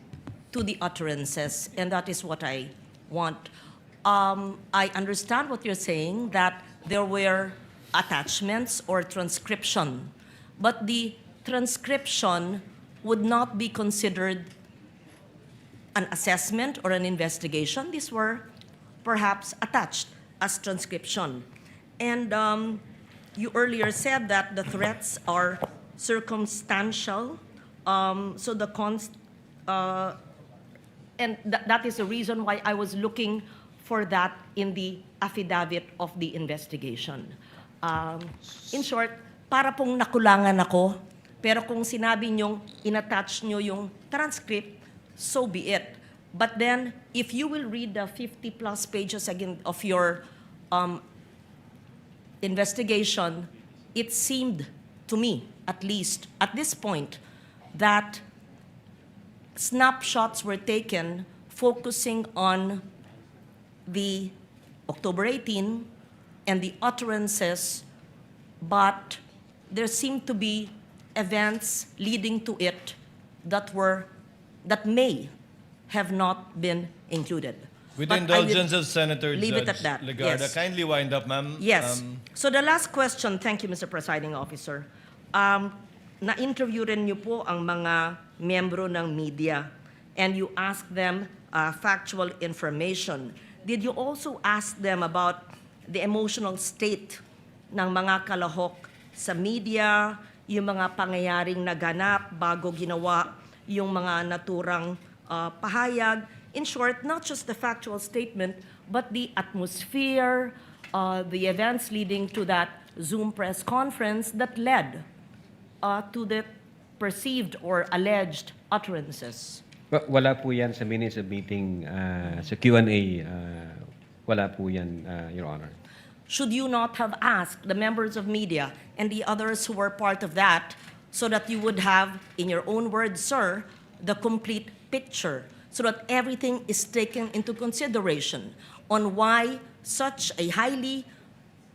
Speaker 9: to the utterances, and that is what I want. I understand what you're saying, that there were attachments or transcription, but the transcription would not be considered an assessment or an investigation. These were perhaps attached as transcription. And you earlier said that the threats are circumstantial. So the and that is the reason why I was looking for that in the affidavit of the investigation. In short, para pong nakulangan ako, pero kung sinabi nyong inattach nyo yung transcript, so be it. But then, if you will read the 50+ pages again of your investigation, it seemed to me, at least at this point, that snapshots were taken focusing on the October 18 and the utterances, but there seemed to be events leading to it that may have not been included.
Speaker 4: With
Speaker 9: But
Speaker 4: the
Speaker 9: I will
Speaker 4: indulgence of Senator
Speaker 9: leave it
Speaker 4: Judge
Speaker 9: at that.
Speaker 4: Legarda,
Speaker 9: Yes.
Speaker 4: kindly wind up, ma'am.
Speaker 9: Yes. So the last question, thank you, Mr. Presiding Officer. Na-interview rin niyo po ang mga miyembro ng media and you asked them factual information. Did you also ask them about the emotional state ng mga kalahok sa media, yung mga pangyayaring naganap bago ginawa yung mga naturang pahayag? In short, not just the factual statement, but the atmosphere, the events leading to that Zoom press conference that led to the perceived or alleged utterances.
Speaker 2: Wala po yan sa minutes of meeting, sa Q&A, wala po yan, Your Honor.
Speaker 9: Should you not have asked the members of media and the others who were part of that so that you would have, in your own words, sir, the complete picture, so that everything is taken into consideration on why such a highly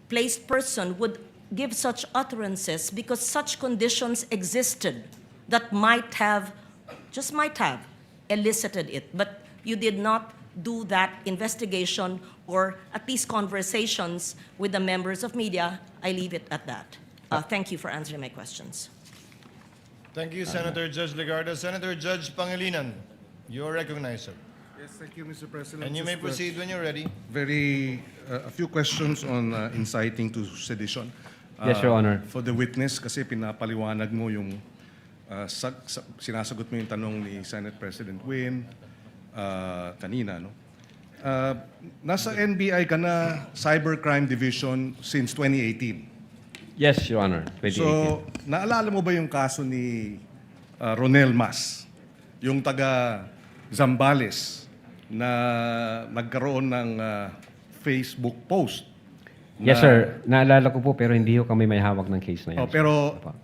Speaker 9: placed person would give such utterances, because such conditions existed that might have, just might have, elicited it. But you did not do that investigation or at least conversations with the members of media. I leave it at that. Thank you for answering my questions.
Speaker 4: Thank you, Senator Judge Legarda. Senator Judge Pangilinan, you're recognized, sir.
Speaker 1: Yes, thank you, Mr. President.
Speaker 4: And you may proceed when you're ready.
Speaker 1: A few questions on inciting to sedition.
Speaker 2: Yes, Your Honor.
Speaker 1: For the witness, kasi pinapaliwanag mo yung sinasagot mo yung tanong ni Senate President Win kanina, no? Nasa NBI ka na Cybercrime Division since 2018.
Speaker 2: Yes, Your Honor. 2018.
Speaker 1: So, naalala mo ba yung kaso ni Ronel Mas? Yung taga Zambales na nagkaroon ng Facebook post.
Speaker 2: Yes, sir. Naalala ko po, pero hindi ko kami may hawak ng case na yan.
Speaker 1: Oh, pero
Speaker 2: Opo.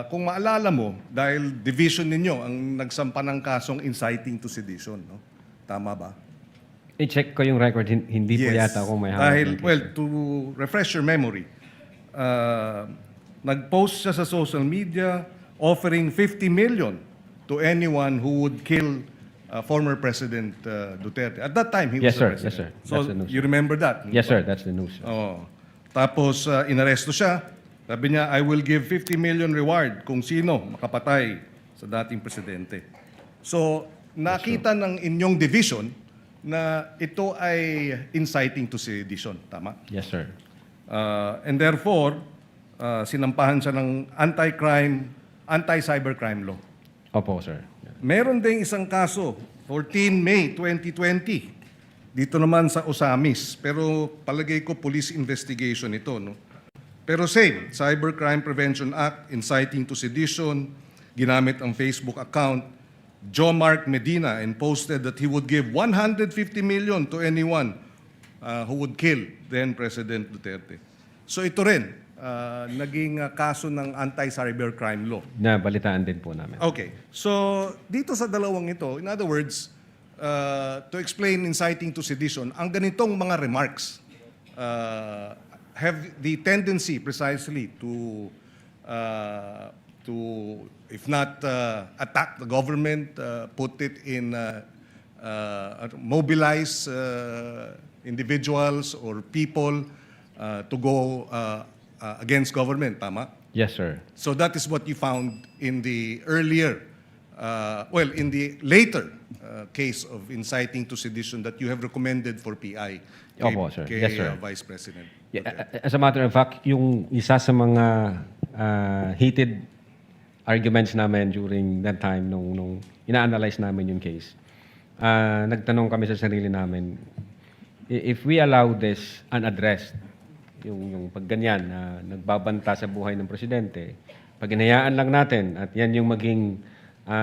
Speaker 1: kung maalala mo, dahil division ninyo ang nagsampa ng kasong inciting to sedition, no? Tama ba?
Speaker 2: I-check ko yung record, hindi po yata ako may hawak
Speaker 1: Dahil,
Speaker 2: ng case.
Speaker 1: well, to refresh your memory, nag-post siya sa social media offering 50 million to anyone who would kill former President Duterte. At that time, he
Speaker 2: Yes,
Speaker 1: was the
Speaker 2: sir.
Speaker 1: president.
Speaker 2: Yes, sir.
Speaker 1: So,
Speaker 2: That's the news.
Speaker 1: you remember that?
Speaker 2: Yes, sir. That's the news. Sir.
Speaker 1: Oo. Tapos, inaresto siya. Sabi niya, I will give 50 million reward kung sino makapatay sa dating presidente. So, nakita ng inyong division na ito ay inciting to sedition. Tama?
Speaker 2: Yes, sir.
Speaker 1: And therefore, sinampahan siya ng anti-cybercrime law.
Speaker 2: Opo, sir.
Speaker 1: Meron ding isang kaso, 14 May 2020. Dito naman sa Osamis. Pero palagay ko police investigation ito, no? Pero same, Cybercrime Prevention Act, inciting to sedition, ginamit ang Facebook account, Joe Mark Medina, and posted that he would give 150 million to anyone who would kill then President Duterte. So ito rin, naging kaso ng anti-cybercrime law.
Speaker 2: Nabalitaan din po namin.
Speaker 1: Okay. So, dito sa dalawang ito, in other words, to explain inciting to sedition, ang ganitong mga remarks have the tendency precisely to if not attack the government, put it in, mobilize individuals or people to go against government, tama?
Speaker 2: Yes, sir.
Speaker 1: So that is what you found in the earlier, in the later case of inciting to sedition that you have recommended for PI
Speaker 2: Opo, sir.
Speaker 1: kay
Speaker 2: Yes, sir.
Speaker 1: Vice President.
Speaker 2: Yeah, as a matter of fact, yung isa sa mga heated arguments namin during that time nung ina-analyze namin yung case, nagtanong kami sa sarili namin, if we allow this unaddressed, yung pagganyan na nagbabanta sa buhay ng presidente, pag inayaan lang natin at yan yung maging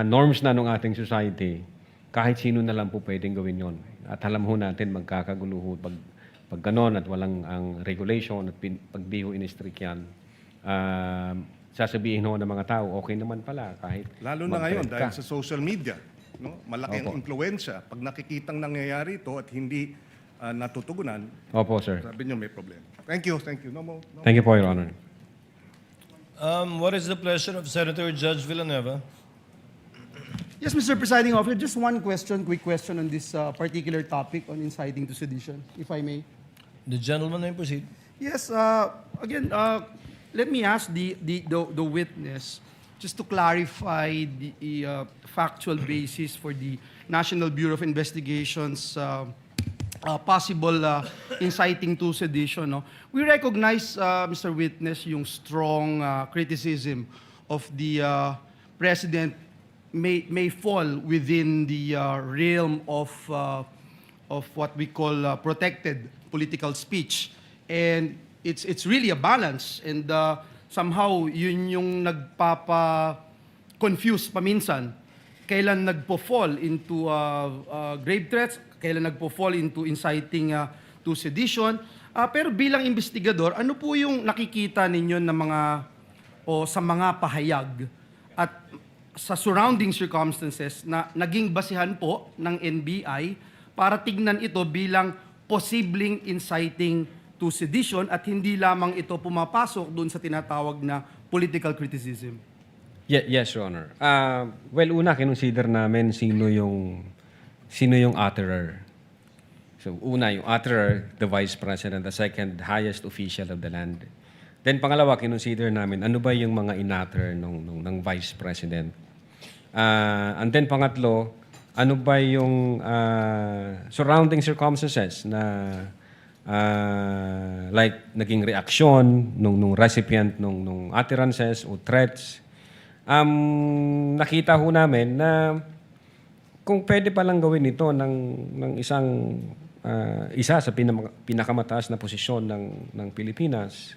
Speaker 2: norms na ng ating society, kahit sino na lang po pwedeng gawin yon. At alam ho natin magkakagulo ho pag ganon at walang ang regulation at pag di ho in-strict yan, sasabihin ho ng mga tao, okay naman pala kahit
Speaker 1: Lalo na ngayon
Speaker 2: mag-threat
Speaker 1: dahil
Speaker 2: ka.
Speaker 1: sa social media, no? Malaki ang
Speaker 2: Opo.
Speaker 1: impluwensya. Pag nakikitang nangyayari ito at hindi natutugunan,
Speaker 2: Opo, sir.
Speaker 1: sabi nyo may problema. Thank you, thank you. No more. No.
Speaker 2: Thank you po, Your Honor.
Speaker 4: What is the pleasure of Senator Judge Villanueva?
Speaker 10: Yes, Mr. Presiding Officer, just one question, quick question on this particular topic on inciting to sedition, if I may.
Speaker 4: The gentleman may proceed.
Speaker 10: Yes, again, let me ask the witness, just to clarify the factual basis for the National Bureau of Investigation's possible inciting to sedition. No? We recognize, Mr. Witness, yung strong criticism of the President may fall within the realm of what we call protected political speech. And it's really a balance. And somehow, yun yung nagpapa-confuse paminsan. Kailan nagpo-fall into grave threats, kailan nagpo-fall into inciting to sedition. Pero bilang investigador, ano po yung nakikita ninyo na sa mga pahayag at sa surrounding circumstances na naging basihan po ng NBI para tignan ito bilang posibleng inciting to sedition at hindi lamang ito pumapasok doon sa tinatawag na political criticism?
Speaker 2: Yes, Your Honor. Well, una, kinonsider namin sino yung utterer. So, una, yung utterer, the Vice President, the second highest official of the land. Then, pangalawa, kinonsider namin, ano ba yung mga in-utter ng Vice President. And then, pangatlo, ano ba yung surrounding circumstances na like naging reaksyon nung recipient nung utterances o threats. Nakita ho namin na kung pwede palang gawin ito ng isa sa pinakamataas na posisyon ng Pilipinas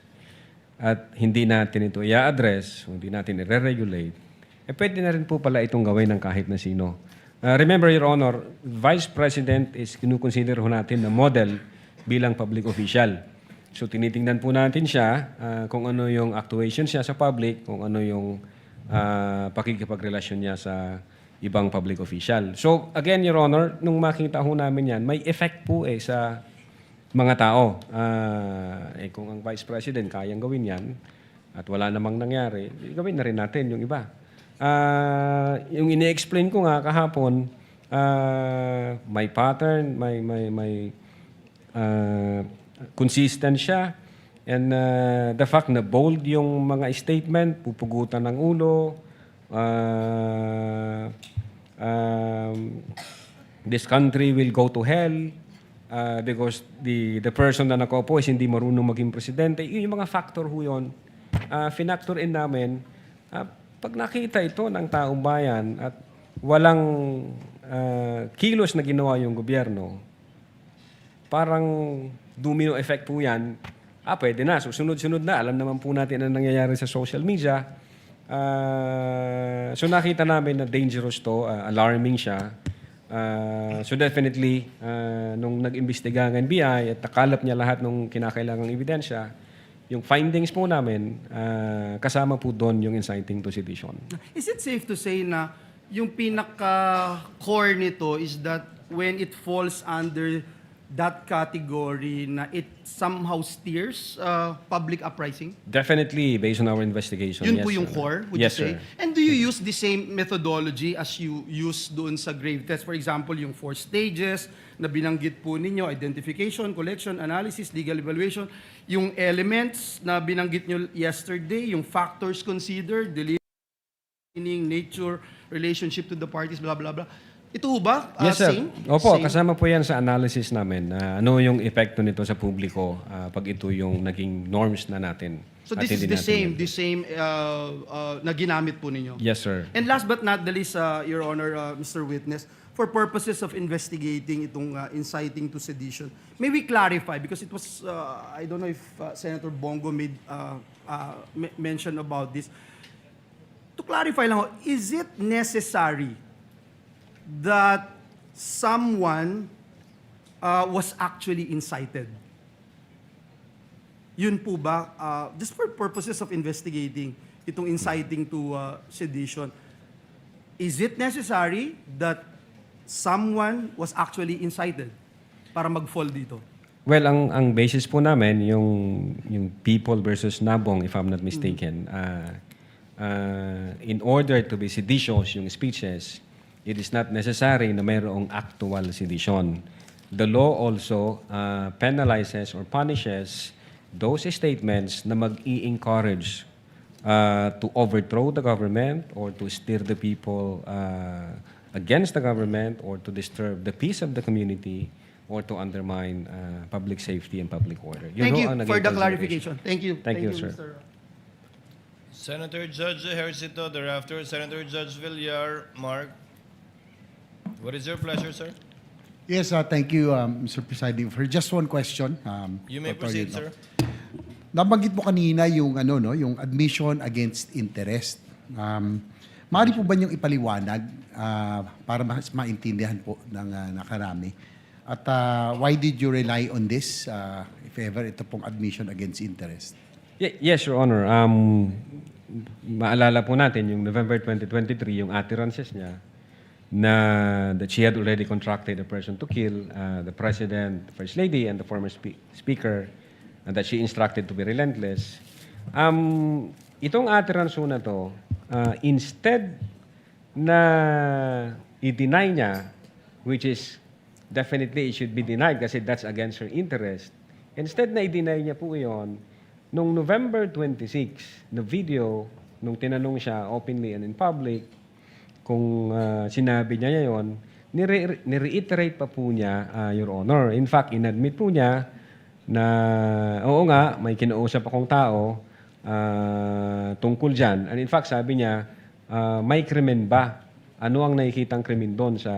Speaker 2: at hindi natin ito i-address, hindi natin i-regulate, pwede na rin po pala itong gawin ng kahit na sino. Remember, Your Honor, Vice President is kinukonsider ho natin na model bilang public official. So tinitingnan po natin siya kung ano yung actuation siya sa public, kung ano yung pakikipagrelasyon niya sa ibang public official. So again, Your Honor, nung makita ho namin yan, may effect po sa mga tao. Kung ang Vice President kayang gawin yan at wala namang nangyari, gawin na rin natin yung iba. Yung ini-explain ko nga kahapon, may pattern, may consistent siya. And the fact na bold yung mga statement, pupugutan ng ulo, this country will go to hell because the person na nakaupo is hindi marunong maging presidente. Yung mga factor ho yun, finactor in namin. Pag nakita ito ng taong bayan at walang kilos na ginawa yung gobyerno, parang domino effect po yan. Pwede na. So, sunod-sunod na. Alam naman po natin ang nangyayari sa social media. So, nakita namin na dangerous to. Alarming siya. So, definitely, nung nag-imbestiga ng NBI at nakalap niya lahat ng kinakailangang ebidensya, yung findings po namin, kasama po doon yung inciting to sedition.
Speaker 10: Is it safe to say na yung pinaka-core nito is that when it falls under that category na it somehow steers public uprising?
Speaker 2: Definitely, based on our investigation.
Speaker 10: Yun
Speaker 2: yes,
Speaker 10: po yung
Speaker 2: sir.
Speaker 10: core, would
Speaker 2: Yes,
Speaker 10: you say?
Speaker 2: sir.
Speaker 10: And do you use the same methodology as you use doon sa grave test? For example, yung 4 stages na binanggit po ninyo, identification, collection, analysis, legal evaluation, yung elements na binanggit nyo yesterday, yung factors considered, meaning, nature, relationship to the parties, blah, blah, blah. Ito ba?
Speaker 2: Yes, sir.
Speaker 10: Same?
Speaker 2: Opo,
Speaker 10: Same?
Speaker 2: kasama po yan sa analysis namin. Ano yung epekto nito sa publiko pag ito yung naging norms na natin.
Speaker 10: So
Speaker 2: at
Speaker 10: this is
Speaker 2: hindi natin
Speaker 10: the same na ginamit po ninyo?
Speaker 2: Yes, sir.
Speaker 10: And last but not the least, Your Honor, Mr. Witness, for purposes of investigating itong inciting to sedition, may we clarify, because it was, I don't know if Senator Bongo made mention about this. To clarify lang, is it necessary that someone was actually incited? Yun po ba, just for purposes of investigating itong inciting to sedition, is it necessary that someone was actually incited? para mag-fall dito?
Speaker 2: Well, ang basis po namin, yung People versus Nabong, if I'm not mistaken, in order to be seditious yung speeches, it is not necessary na mayroong actual sedition. The law also penalizes or punishes those statements na mag-i-encourage to overthrow the government or to steer the people against the government or to disturb the peace of the community or to undermine public safety and public order.
Speaker 10: Thank
Speaker 2: ho
Speaker 10: you
Speaker 2: ang naging
Speaker 10: for the
Speaker 2: consideration.
Speaker 10: clarification. Thank you.
Speaker 2: Thank you, sir.
Speaker 10: Mr.
Speaker 4: Senator Judge Ejercito, thereafter Senator Judge Villar, Mark. What is your pleasure, sir?
Speaker 11: Yes, thank you, Mr. Presiding. For just one question.
Speaker 4: You may
Speaker 11: for
Speaker 4: proceed,
Speaker 11: no?
Speaker 4: sir.
Speaker 11: Nabanggit mo kanina yung yung admission against interest. Maaari po ba niyong ipaliwanag para mas maintindihan po ng nakarami? At why did you rely on this, if ever, ito pong admission against interest?
Speaker 2: Yes, Your Honor. Maalala po natin yung November 2023, yung utterances niya na that she had already contracted a person to kill the President, the First Lady, and the former Speaker, and that she instructed to be relentless. Itong utterance na to, instead na i-deny niya, which is definitely it should be denied kasi that's against her interest. Instead na i-deny niya po iyon, nung November 26, na video, nung tinanong siya openly and in public, kung sinabi niya yon, nireiterate pa po niya, Your Honor. In fact, inadmit po niya na, oo nga, may kinausap akong tao tungkol dyan. And in fact, sabi niya, may krimen ba? Ano ang nakikitang krimen doon sa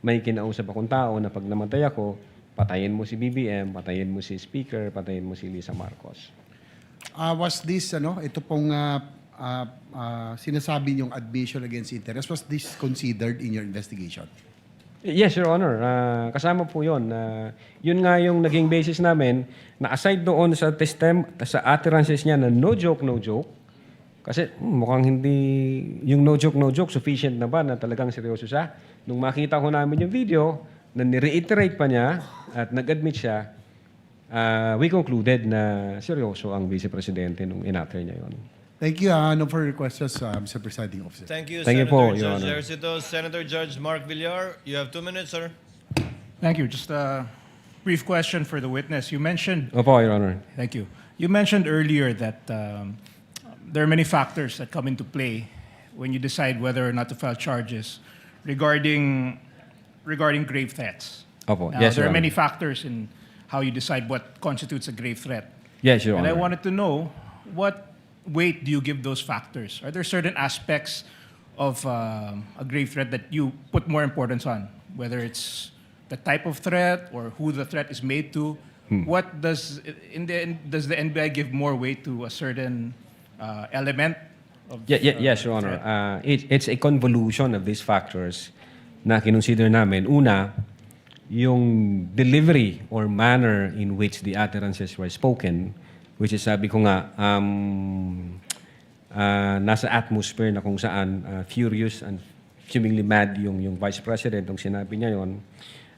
Speaker 2: may kinausap akong tao na pag namatay ako, patayin mo si BBM, patayin mo si Speaker, patayin mo si Lisa Marcos.
Speaker 11: Was this, ito pong sinasabi niyong admission against interest, was this considered in your investigation?
Speaker 2: Yes, Your Honor. Kasama po yun. Yun nga yung naging basis namin na aside doon sa sa utterances niya na no joke, kasi mukhang hindi, yung no joke, sufficient na ba na talagang seryoso siya? Nung makita ko namin yung video, na ni-reiterate pa niya at nag-admit siya, we concluded na seryoso ang Vice Presidente nung in-utter niya yun.
Speaker 11: Thank you. No further questions, Mr. Presiding Officer.
Speaker 4: Thank you,
Speaker 2: Thank you
Speaker 4: Senator
Speaker 2: po, Your
Speaker 4: Judge
Speaker 2: Honor.
Speaker 4: Ejercito. Senator Judge Mark Villar, you have 2 minutes, sir.
Speaker 6: Thank you. Just a brief question for the witness. You mentioned,
Speaker 2: Opo, Your Honor.
Speaker 6: thank you. You mentioned earlier that there are many factors that come into play when you decide whether or not to file charges regarding grave threats.
Speaker 2: Opo.
Speaker 6: Now,
Speaker 2: Yes,
Speaker 6: there
Speaker 2: Your
Speaker 6: are many
Speaker 2: Honor.
Speaker 6: factors in how you decide what constitutes a grave threat.
Speaker 2: Yes, Your
Speaker 6: And I
Speaker 2: Honor.
Speaker 6: wanted to know, what weight do you give those factors? Are there certain aspects of a grave threat that you put more importance on, whether it's the type of threat or who the threat is made to? What does does the NBI give more weight to a certain element of
Speaker 2: Yes, Your Honor. It's a convolution of these factors na kinonsider namin. Una, yung delivery or manner in which the utterances were spoken, which is sabi ko nga, nasa atmosphere na kung saan furious and fumingly mad yung Vice President nung sinabi niya yon.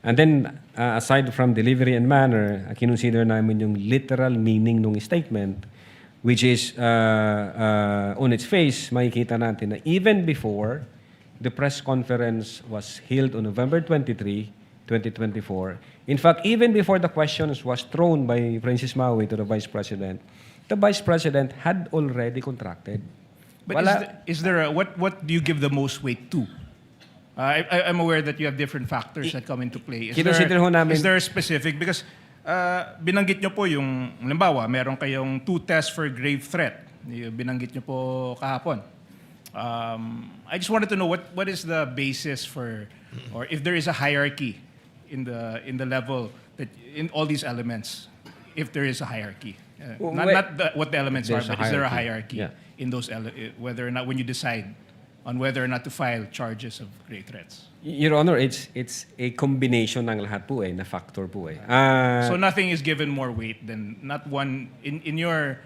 Speaker 2: And then, aside from delivery and manner, kinonsider namin yung literal meaning ng statement, which is, on its face, makikita natin na even before the press conference was held on November 23, 2024, in fact, even before the questions was thrown by Francis Maui to the Vice President, the Vice President had already contracted.
Speaker 6: But is there what do you give the most weight to? I'm aware that you have different factors that come into play.
Speaker 2: Kinonsider ho namin-
Speaker 6: Is there a specific, because binanggit nyo po yung, halimbawa, meron kayong 2 tests for grave threat. Binanggit nyo po kahapon. I just wanted to know what is the basis for, or if there is a hierarchy in the level that in all these elements, if there is a hierarchy. What the elements are,
Speaker 2: There's a
Speaker 6: but is there a
Speaker 2: hierarchy.
Speaker 6: hierarchy in those whether or not when you decide on whether or not to file charges of grave threats?
Speaker 2: Your Honor, it's a combination ng lahat po na factor po
Speaker 6: So nothing is given more weight than not one in your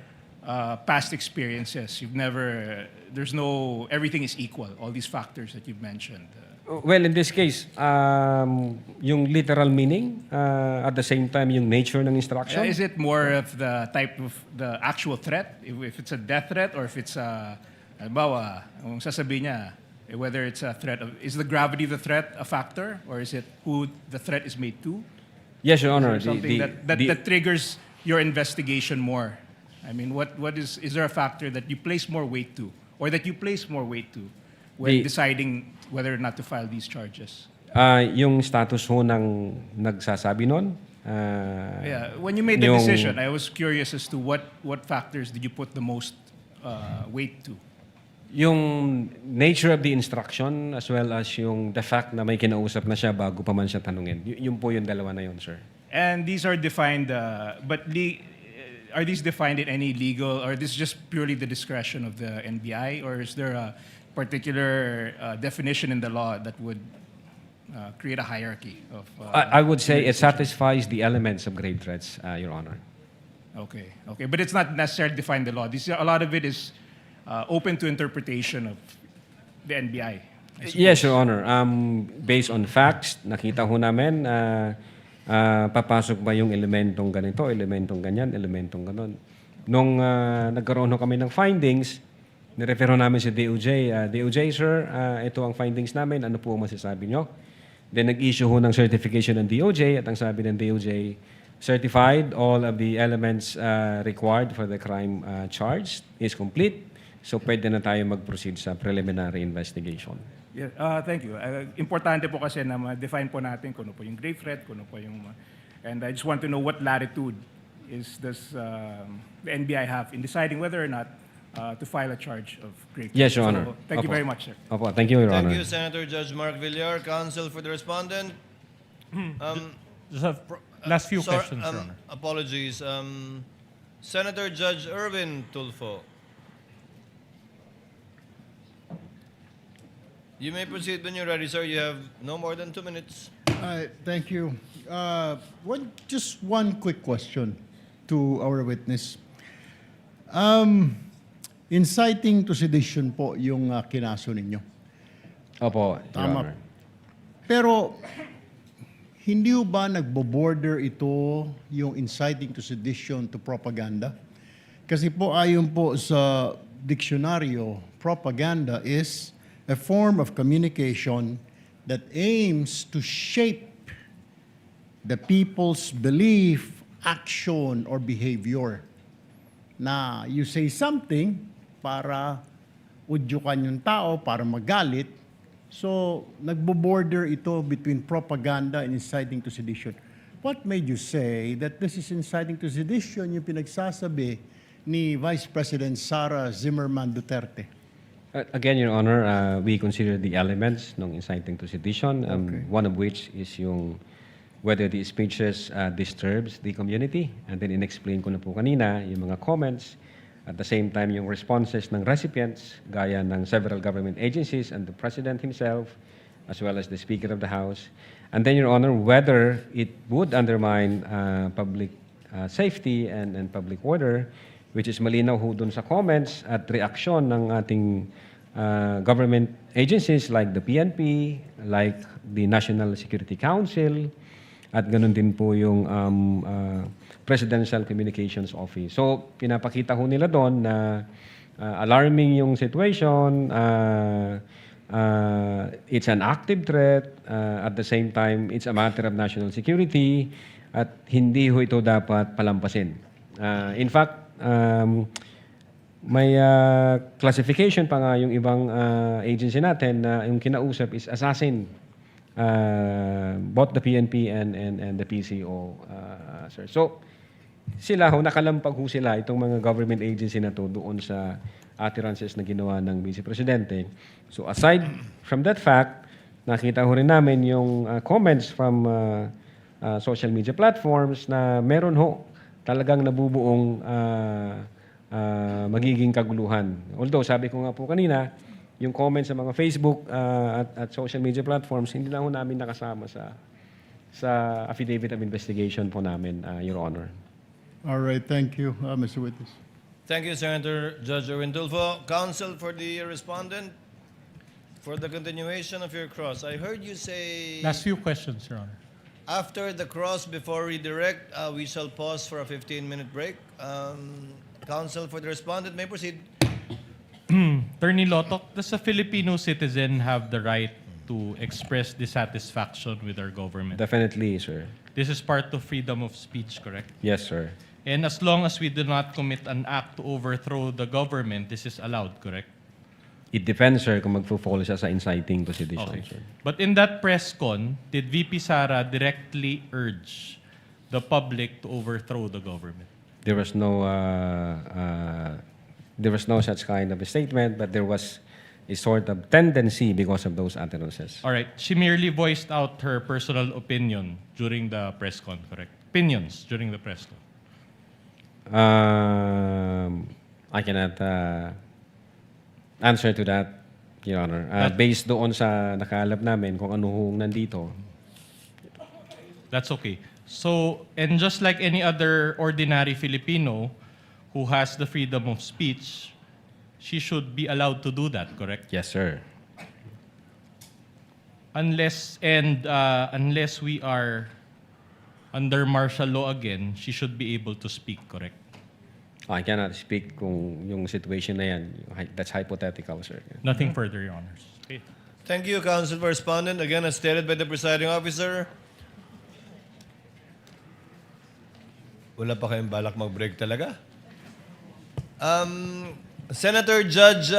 Speaker 6: past experiences. You've never there's no everything is equal. All these factors that you've mentioned.
Speaker 2: Well, in this case, yung literal meaning, at the same time, yung nature ng instruction.
Speaker 6: Is it more of the type of the actual threat? If it's a death threat or if it's a, halimbawa, kung sasabihin niya, whether it's a threat of, is the gravity of the threat a factor or is it who the threat is made to?
Speaker 2: Yes, Your Honor.
Speaker 6: Is there something that triggers your investigation more? I mean, what is there a factor that you place more weight to or that you place more weight to when deciding whether or not to file these charges?
Speaker 2: Yung status ho ng nagsasabi nun.
Speaker 6: Yeah, when you made the
Speaker 2: yung-
Speaker 6: decision, I was curious as to what factors did you put the most weight to?
Speaker 2: Yung nature of the instruction as well as yung the fact na may kinausap na siya bago pa man siya tanungin. Yun po yung dalawa na yun, sir.
Speaker 6: And these are defined, are these defined in any legal, or this is just purely the discretion of the NBI, or is there a particular definition in the law that would create a hierarchy of?
Speaker 2: I would say it satisfies the elements of grave threats, Your Honor.
Speaker 6: Okay, but it's not necessarily defined in the law. A lot of it is open to interpretation of the NBI.
Speaker 2: Yes, Your Honor. Based on facts, nakita ho namin, papasok ba yung elementong ganito, elementong ganyan, elementong ganon. Nung nagkaroon ho kami ng findings, nirefero namin si DOJ. DOJ, sir, ito ang findings namin. Ano po ang masasabi nyo? Then nag-issue ho ng certification ng DOJ at ang sabi ng DOJ, certified, all of the elements required for the crime charged is complete. So pwede na tayo mag-proceed sa preliminary investigation.
Speaker 6: Yeah, thank you. Importante po kasi na ma-define po natin kung ano po yung grave threat, kung ano po yung... and I just want to know what latitude does the NBI have in deciding whether or not to file a charge of grave threat.
Speaker 2: Yes, Your Honor.
Speaker 6: Thank you
Speaker 2: Opo.
Speaker 6: very much, sir.
Speaker 2: Opo, thank you, Your
Speaker 4: Thank
Speaker 2: Honor.
Speaker 4: you, Senator Judge Mark Villar. Counsel for the respondent.
Speaker 5: Just have last few
Speaker 4: Sorry,
Speaker 5: questions, Your Honor.
Speaker 4: apologies. Senator Judge Erwin Tulfo. You may proceed when you're ready, sir. You have no more than 2 minutes.
Speaker 12: Thank you. Just one quick question to our witness. Inciting to sedition po yung kinaso ninyo.
Speaker 2: Opo, Your
Speaker 12: Tama.
Speaker 2: Honor.
Speaker 12: Pero hindi ba nagbo-border ito yung inciting to sedition to propaganda? Kasi po ayon po sa diksyonaryo, propaganda is a form of communication that aims to shape the people's belief, action, or behavior. Na you say something para udyukan yung tao, para magalit. So, nagbo-border ito between propaganda and inciting to sedition. What made you say that this is inciting to sedition yung pinagsasabi ni Vice President Sara Zimmerman Duterte?
Speaker 2: Again, Your Honor, we consider the elements ng inciting to sedition, one of which is yung whether the speeches disturbs the community. And then in-explain ko na po kanina yung mga comments. At the same time, yung responses ng recipients, gaya ng several government agencies and the President himself, as well as the Speaker of the House. And then, Your Honor, whether it would undermine public safety and public order, which is malinaw ho dun sa comments at reaksyon ng ating government agencies like the PNP, like the National Security Council, at ganun din po yung Presidential Communications Office. So, pinapakita ho nila doon na alarming yung situation, it's an active threat, at the same time, it's a matter of national security, at hindi ho ito dapat palampasin. In fact, may classification pa nga yung ibang agency natin na yung kinausap is assassin. Both the PNP and the PCO, sir. So, sila ho, nakalampag ho sila, itong mga government agency na to doon sa utterances na ginawa ng Vice Presidente. So, aside from that fact, nakita ho rin namin yung comments from social media platforms na meron ho talagang nabubuong magiging kaguluhan. Although, sabi ko nga po kanina, yung comments sa mga Facebook at social media platforms, hindi na ho namin nakasama sa affidavit of investigation po namin, Your Honor.
Speaker 12: All right, thank you, Mr. Witness.
Speaker 4: Thank you, Senator Judge Erwin Tulfo. Counsel for the respondent. for the continuation of your cross, I heard you say
Speaker 5: Last few questions, Your Honor.
Speaker 4: after the cross, before redirect, we shall pause for a 15-minute break. Counsel for the respondent may proceed.
Speaker 5: Attorney Lotok, does a Filipino citizen have the right to express dissatisfaction with our government?
Speaker 2: Definitely, sir.
Speaker 5: This is part of freedom of speech, correct?
Speaker 2: Yes, sir.
Speaker 5: And as long as we do not commit an act to overthrow the government, this is allowed, correct?
Speaker 2: It depends, sir, kung magpo-fall siya sa inciting to sedition,
Speaker 5: Okay.
Speaker 2: sir.
Speaker 5: But in that press con, did VP Sara directly urge the public to overthrow the government?
Speaker 2: There was no such kind of a statement, but there was a sort of tendency because of those utterances.
Speaker 5: All right. She merely voiced out her personal opinion during the press con, correct? Opinions during the press con.
Speaker 2: I cannot answer to that, Your Honor. Based doon sa nakalap namin kung ano hong nandito.
Speaker 5: That's okay. So, and just like any other ordinary Filipino who has the freedom of speech, she should be allowed to do that, correct?
Speaker 2: Yes, sir.
Speaker 5: Unless we are under martial law again, she should be able to speak, correct?
Speaker 2: I cannot speak kung yung situation na yan. That's hypothetical, sir.
Speaker 5: Nothing further, Your Honors. Okay.
Speaker 4: Thank you, Counsel for Respondent. Again, as stated by the presiding officer, wala pa kayong balak mag-break talaga? Senator Judge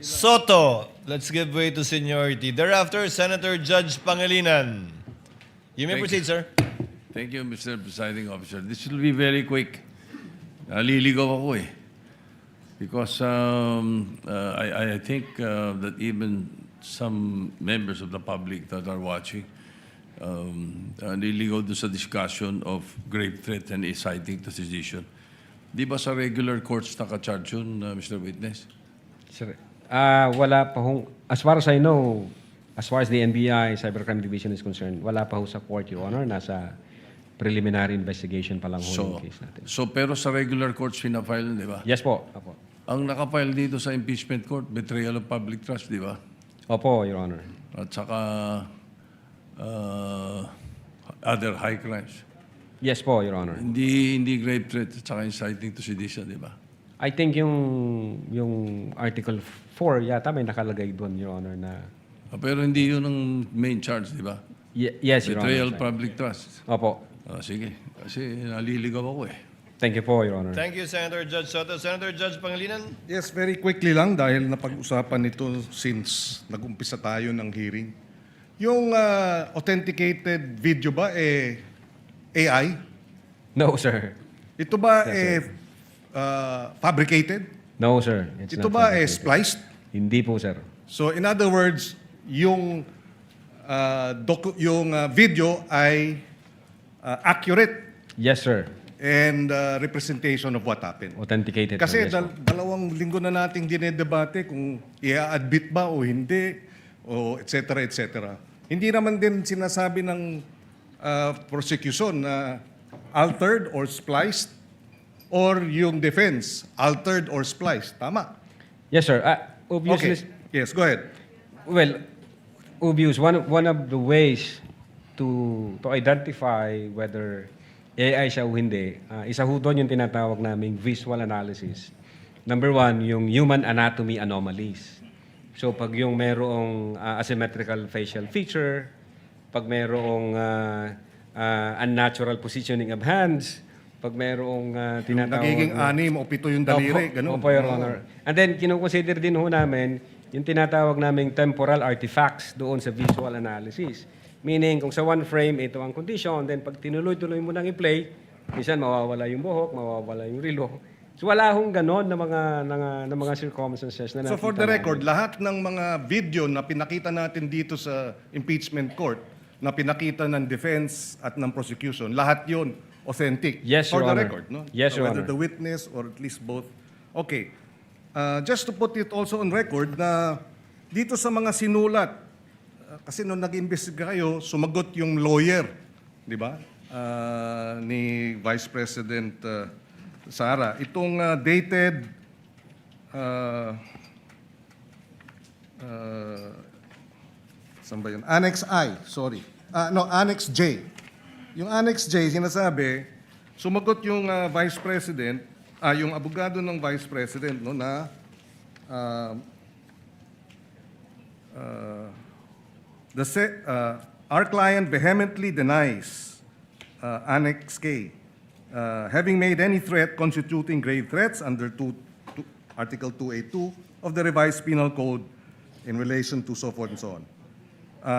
Speaker 4: Soto, let's give way to seniority. Thereafter, Senator Judge Pangilinan. You may proceed, sir.
Speaker 3: Thank you, Mr. Presiding Officer. This will be very quick. Naliligaw ako eh. Because I think that even some members of the public that are watching naliligaw doon sa discussion of grave threat and inciting to sedition. Di ba sa regular courts naka-charge yun, Mr. Witness?
Speaker 2: Sir, wala pa hong, as far as I know, as far as the NBI Cybercrime Division is concerned, wala pa ho sa court, Your Honor. Nasa preliminary investigation pa lang ho yung case natin.
Speaker 3: So pero sa regular courts pinafile, di ba?
Speaker 2: Yes po. Opo.
Speaker 3: Ang nakafile dito sa impeachment court, betrayal of public trust, di ba?
Speaker 2: Opo, Your Honor.
Speaker 3: At saka other high crimes.
Speaker 2: Yes po, Your Honor.
Speaker 3: Hindi grave threat at saka inciting to sedition, di ba?
Speaker 2: I think yung Article 4 yata may nakalagay doon, Your Honor, na...
Speaker 3: Pero hindi yun ang main charge, di ba?
Speaker 2: Yes, Your Honor.
Speaker 3: Betrayal of public trust.
Speaker 2: Opo.
Speaker 3: Sige, kasi naliligaw ako eh.
Speaker 2: Thank you po, Your Honor.
Speaker 4: Thank you, Senator Judge Soto. Senator Judge Pangilinan.
Speaker 1: Yes, very quickly lang dahil napag-usapan ito since nag-umpisa tayo ng hearing. Yung authenticated video ba AI?
Speaker 2: No, sir.
Speaker 1: Ito ba
Speaker 2: Yes,
Speaker 1: fabricated?
Speaker 2: No, sir. It's
Speaker 1: Ito
Speaker 2: not
Speaker 1: ba
Speaker 2: fabricated.
Speaker 1: spliced?
Speaker 2: Hindi po, sir.
Speaker 1: So in other words, yung video ay accurate
Speaker 2: Yes, sir.
Speaker 1: and representation of what happened.
Speaker 2: Authenticated.
Speaker 1: Kasi
Speaker 2: sir. Yes, po.
Speaker 1: dalawang linggo na nating dinedebate kung i-admit ba o hindi, o et cetera. Hindi naman din sinasabi ng prosecution na altered or spliced or yung defense, altered or spliced. Tama?
Speaker 2: Yes, sir. Obviously,
Speaker 1: Okay. Yes, go ahead.
Speaker 2: well, obvious. One of the ways to identify whether AI siya o hindi, isa ho doon yung tinatawag naming visual analysis. Number one, yung human anatomy anomalies. So pag yung merong asymmetrical facial feature, pag merong unnatural positioning of hands, pag merong tinatawag...
Speaker 1: Nagiging anim o pito yung daliri, ganun.
Speaker 2: Opo, Your Honor. And then, kinukonsider din ho namin yung tinatawag naming temporal artifacts doon sa visual analysis. Meaning, kung sa one frame, ito ang condition, then pag tinuloy-tuloy mo nang i-play, minsan mawawala yung buhok, mawawala yung rilo. So wala hong ganon na mga circumstances na nakita.
Speaker 1: So for the
Speaker 2: namin.
Speaker 1: record, lahat ng mga video na pinakita natin dito sa impeachment court, na pinakita ng defense at ng prosecution, lahat yon authentic.
Speaker 2: Yes,
Speaker 1: for
Speaker 2: Your
Speaker 1: the
Speaker 2: Honor.
Speaker 1: record, no?
Speaker 2: Yes, Your
Speaker 1: Whether
Speaker 2: Honor.
Speaker 1: the witness or at least both. Okay. Just to put it also on record na dito sa mga sinulat, kasi nung nag-imbestiga kayo, sumagot yung lawyer, di ba? Ni Vice President Sara. Itong dated saan ba yun? Annex I, sorry. No, Annex J. Yung Annex J, sinasabi, sumagot yung Vice President, yung abogado ng Vice President, no, na our client vehemently denies Annex K having made any threat constituting grave threats under Article 282 of the revised penal code in relation to so forth and so on.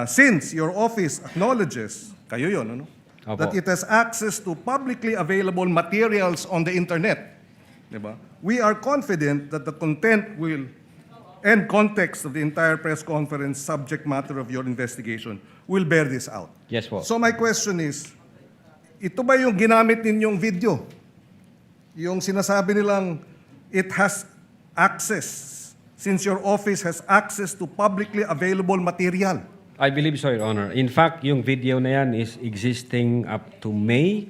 Speaker 1: Since your office acknowledges, kayo yun, ano?
Speaker 2: Opo.
Speaker 1: That it has access to publicly available materials on the internet, diba? We are confident that the content will and context of the entire press conference subject matter of your investigation will bear this out.
Speaker 2: Yes po.
Speaker 1: So my question is, ito ba yung ginamit ninyong video? Yung sinasabi nilang it has access, since your office has access to publicly available material.
Speaker 2: I believe so, Your Honor. In fact, yung video na yan is existing up to May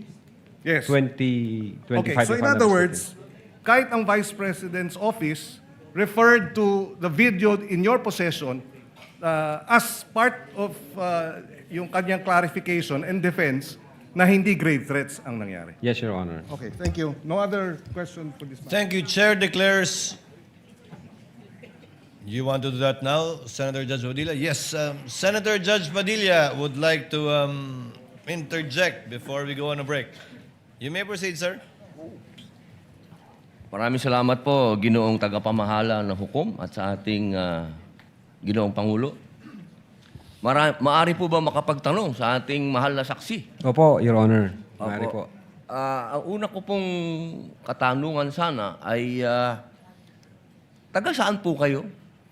Speaker 1: Yes.
Speaker 2: 2025.
Speaker 1: Okay, so
Speaker 2: if
Speaker 1: in
Speaker 2: I'm not
Speaker 1: other
Speaker 2: mistaken.
Speaker 1: words, kahit ang Vice President's office referred to the video in your possession as part of yung kanyang clarification and defense na hindi grave threats ang nangyari.
Speaker 2: Yes, Your Honor.
Speaker 1: Okay, thank you. No other question for this matter.
Speaker 4: Thank you. Chair declares. You want to do that now, Senator Judge Padilla? Yes, Senator Judge Padilla would like to interject before we go on a break. You may proceed, sir.
Speaker 3: Maraming salamat po, Ginoong Tagapamahala ng Hukom at sa ating Ginoong Pangulo. Maari po ba makapagtanong sa ating mahal na saksi?
Speaker 2: Opo, Your Honor. Maaari
Speaker 3: Opo.
Speaker 2: po.
Speaker 3: Ang una ko pong katanungan sana ay taga saan po kayo